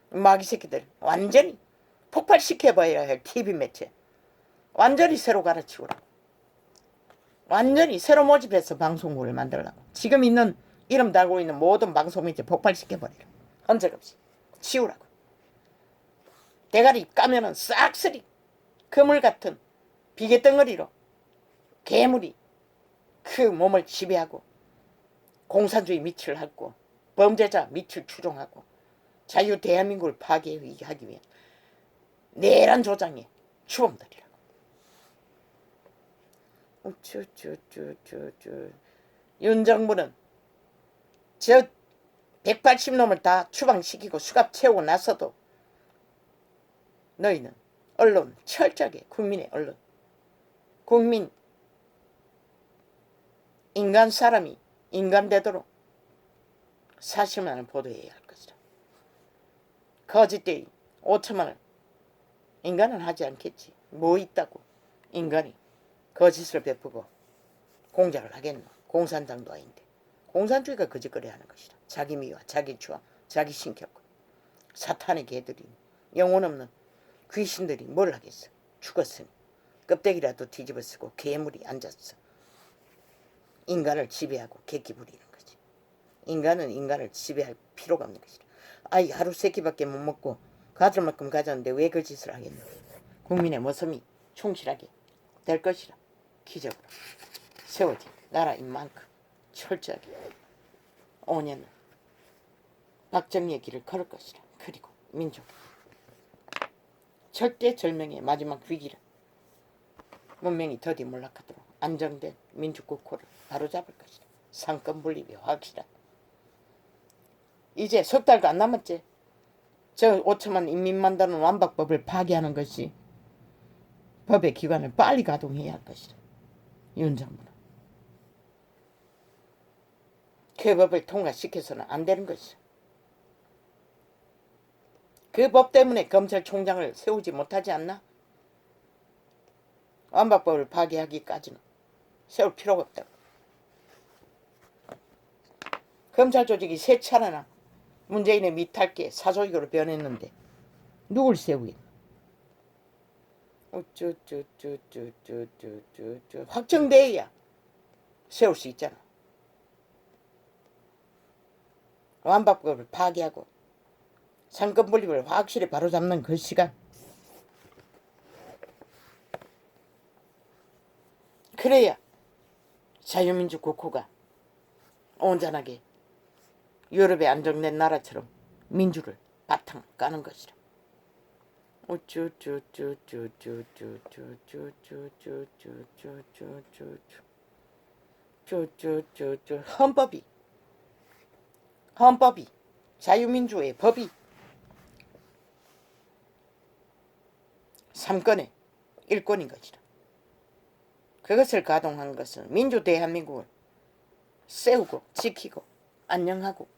마귀 새끼들 완전히 폭발시켜봐야 할 TV 매체 완전히 새로 갈아치우라고. 완전히 새로 모집해서 방송국을 만들라고. 지금 있는 이름 달고 있는 모든 방송 매체 폭발시켜버리라고. 흔적 없이 치우라고. 대가리 까면은 싹쓸이 그물 같은 비계덩어리로 괴물이 그 몸을 지배하고 공산주의 밑을 핥고 범죄자 밑을 추종하고 자유 대한민국을 파괴하기 위한 내란 조장의 추범들이라고. 윤 정부는 저 180놈을 다 추방시키고 수갑 채우고 나서도 너희는 언론 철저하게 국민의 언론 국민 인간 사람이 인간 되도록 사실만을 보도해야 할 것이다. 거짓되이 5천만을 인간은 하지 않겠지. 뭐 있다고 인간이 거짓을 베푸고 공작을 하겠노. 공산당도 아닌데. 공산주의가 거짓거리 하는 것이다. 자기 미화 자기 주화 자기 신격과 사탄의 개들이 영혼 없는 귀신들이 뭘 하겠어. 죽었으니 껍데기라도 뒤집어 쓰고 괴물이 앉았어. 인간을 지배하고 객기 부리는 거지. 인간은 인간을 지배할 필요가 없는 것이다. 아이 하루 세 끼밖에 못 먹고 가들만큼 가졌는데 왜 그 짓을 하겠노. 국민의 모습이 충실하게 될 것이라 기적으로 세워진 나라인 만큼 철저하게 5년은 박정희의 길을 걸을 것이라. 그리고 민족 절대절명의 마지막 위기를 문명이 더디 몰락하도록 안정된 민주국호를 바로잡을 것이다. 상권 분립이 확실하다. 이제 석 달도 안 남았지. 저 5천만 인민 만드는 완박법을 파기하는 것이 법의 기관을 빨리 가동해야 할 것이다. 윤 정부는. 그 법을 통과시켜서는 안 되는 것이다. 그 법 때문에 검찰총장을 세우지 못하지 않나? 완박법을 파기하기까지는 세울 필요가 없다고. 검찰 조직이 세 차례나 문재인의 미탈계 사조직으로 변했는데 누굴 세우겠나? 확정돼야 세울 수 있잖아. 완박법을 파기하고 상권 분립을 확실히 바로잡는 그 시간. 그래야 자유민주 국호가 온전하게 유럽의 안정된 나라처럼 민주를 바탕 까는 것이라. 헌법이 자유민주의 법이 3권의 1권인 것이라. 그것을 가동한 것은 민주 대한민국을 세우고 지키고 안녕하고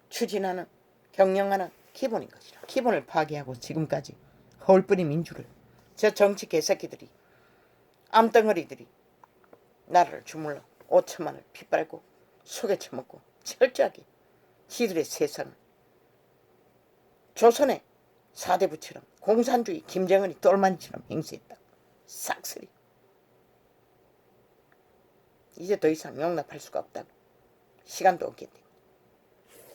추진하는 경영하는 기본인 것이라. 기본을 파괴하고 지금까지 허울뿐인 민주를 저 정치 개새끼들이 암덩어리들이 나라를 주물러 5천만을 핏발고 속에 처먹고 철저하게 지들의 세상을 조선의 사대부처럼 공산주의 김정은이 똘마니처럼 행세했다. 싹쓸이. 이제 더 이상 용납할 수가 없다고. 시간도 없겠대.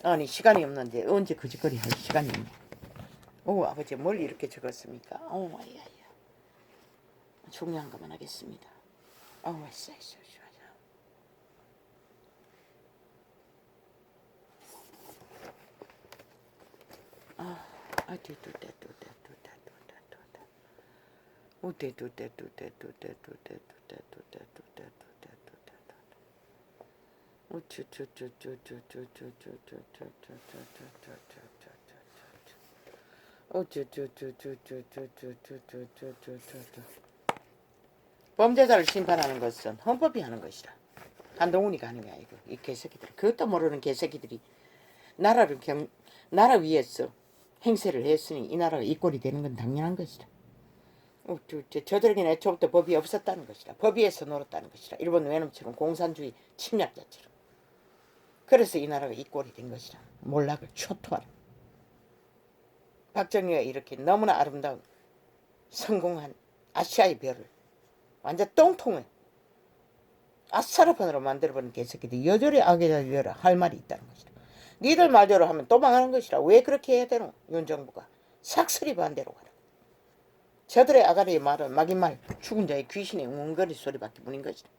아니 시간이 없는데 언제 거짓거리 할 시간이 있냐. 오 아버지 뭘 이렇게 적었습니까? 오 아야야. 중요한 것만 하겠습니다. 오 왔어. 어쭈쭈쭈쭈쭈쭈쭈쭈쭈쭈쭈. 범죄자를 심판하는 것은 헌법이 하는 것이라. 한동훈이가 하는 게 아니고 이 개새끼들. 그것도 모르는 개새끼들이 나라 위에서 행세를 했으니 이 나라가 이 꼴이 되는 건 당연한 것이라. 저들에게는 애초부터 법이 없었다는 것이라. 법 위에서 놀았다는 것이라. 일본 외놈처럼 공산주의 침략자처럼. 그래서 이 나라가 이 꼴이 된 것이라. 몰락을 초토하라. 박정희가 이렇게 너무나 아름다운 성공한 아시아의 별을 완전 똥통을 아싸라판으로 만들어버린 개새끼들. 여전히 악에다 할 말이 있다는 것이라. 니들 말대로 하면 또 망하는 것이라. 왜 그렇게 해야 되노? 윤 정부가 삭슬이 반대로 가라. 저들의 아가리의 말은 막인말 죽은 자의 귀신의 웅웅거리 소리밖에 뿐인 것이다.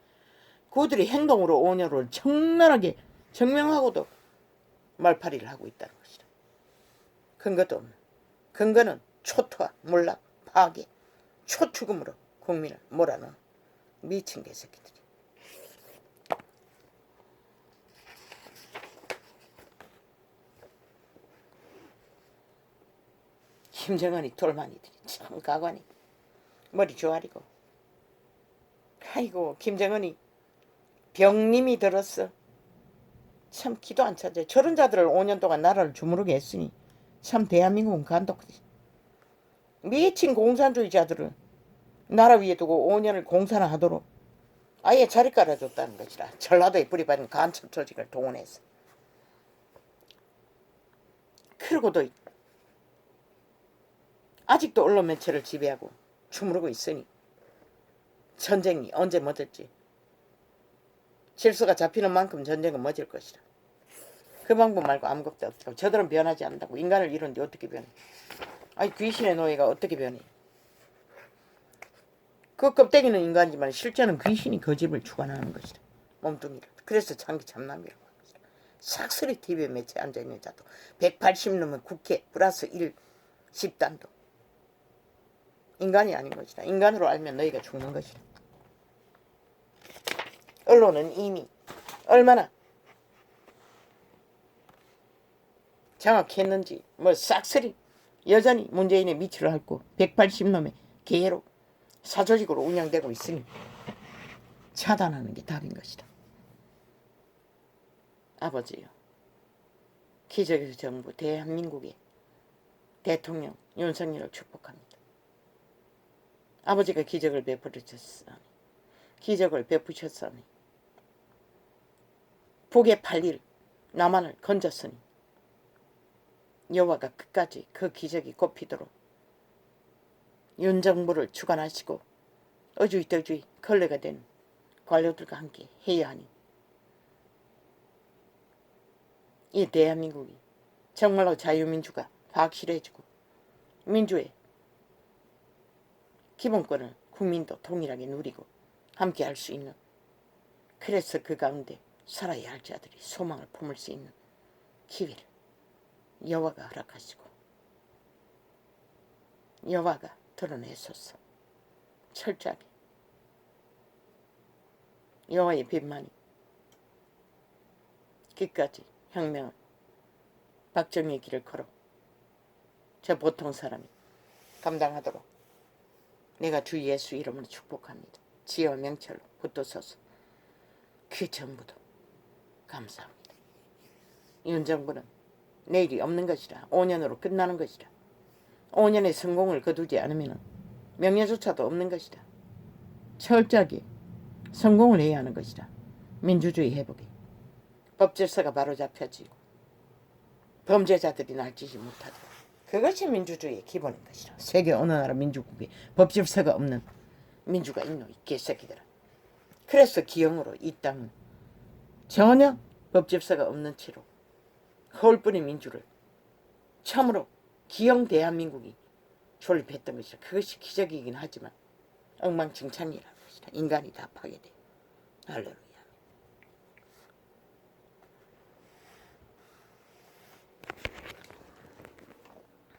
그들이 행동으로 오녀를 청란하게 증명하고도 말파리를 하고 있다는 것이다. 근거도 없는. 근거는 초토화, 몰락, 파괴, 초축음으로 국민을 몰아넣은 미친 개새끼들이. 김정은이 돌만이들이 참 가관이 머리 조아리고. 아이고 김정은이 병님이 들었어. 참 기도 안 차죠. 저런 자들을 5년 동안 나라를 주무르게 했으니 참 대한민국은 간독하지. 미친 공산주의자들을 나라 위에 두고 5년을 공산을 하도록 아예 자리 깔아줬다는 것이라. 전라도에 뿌리박은 간첩 조직을 동원해서. 그러고도 아직도 언론 매체를 지배하고 주무르고 있으니 전쟁이 언제 멎을지. 질서가 잡히는 만큼 전쟁은 멎을 것이라. 그 방법 말고 아무것도 없다고. 저들은 변하지 않는다고. 인간을 이루는데 어떻게 변해? 아니 귀신의 노예가 어떻게 변해? 그 껍데기는 인간이지만 실제는 귀신이 그 집을 주관하는 것이다. 몸뚱이를. 그래서 장기 참남이라고 하는 것이다. 삭스리 TV에 매체에 앉아있는 자도 180 넘은 국회 플러스 1 10단도 인간이 아닌 것이다. 인간으로 알면 너희가 죽는 것이다. 언론은 이미 얼마나 장악했는지 뭐 싹쓸이 여전히 문재인의 미치를 핥고 180놈의 개로 사조직으로 운영되고 있으니 차단하는 게 답인 것이다. 아버지요. 기적의 정부 대한민국의 대통령 윤석열을 축복합니다. 아버지가 기적을 베푸셨으니 북의 8일 남한을 건졌으니 여호와가 끝까지 그 기적이 꼽히도록 윤정부를 주관하시고 어주이떠주이 걸레가 된 관료들과 함께 해야 하니 이 대한민국이 정말로 자유민주가 확실해지고 민주의 기본권을 국민도 동일하게 누리고 함께 할 수 있는, 그래서 그 가운데 살아야 할 자들이 소망을 품을 수 있는 기회를 여호와가 허락하시고 여호와가 드러내소서. 철저하게 여호와의 빛만이 끝까지 혁명을 박정희의 길을 걸어 저 보통 사람이 감당하도록 내가 주 예수 이름으로 축복합니다. 지혜와 명철로 붙들어서서 그 전부도 감사합니다. 윤 정부는 내일이 없는 것이라. 5년으로 끝나는 것이라. 5년의 성공을 거두지 않으면 명예조차도 없는 것이다. 철저하게 성공을 해야 하는 것이다. 민주주의 회복에 법질서가 바로 잡혀지고 범죄자들이 날뛰지 못하도록. 그것이 민주주의의 기본인 것이라. 세계 어느 나라 민주국에 법질서가 없는 민주가 있노 이 개새끼들아. 그래서 기형으로 이 땅은 전혀 법질서가 없는 채로 허울뿐인 민주를 참으로 기형 대한민국이 존립했던 것이라. 그것이 기적이긴 하지만 엉망진창이라는 것이라. 인간이 다 파괴돼. 할렐루야.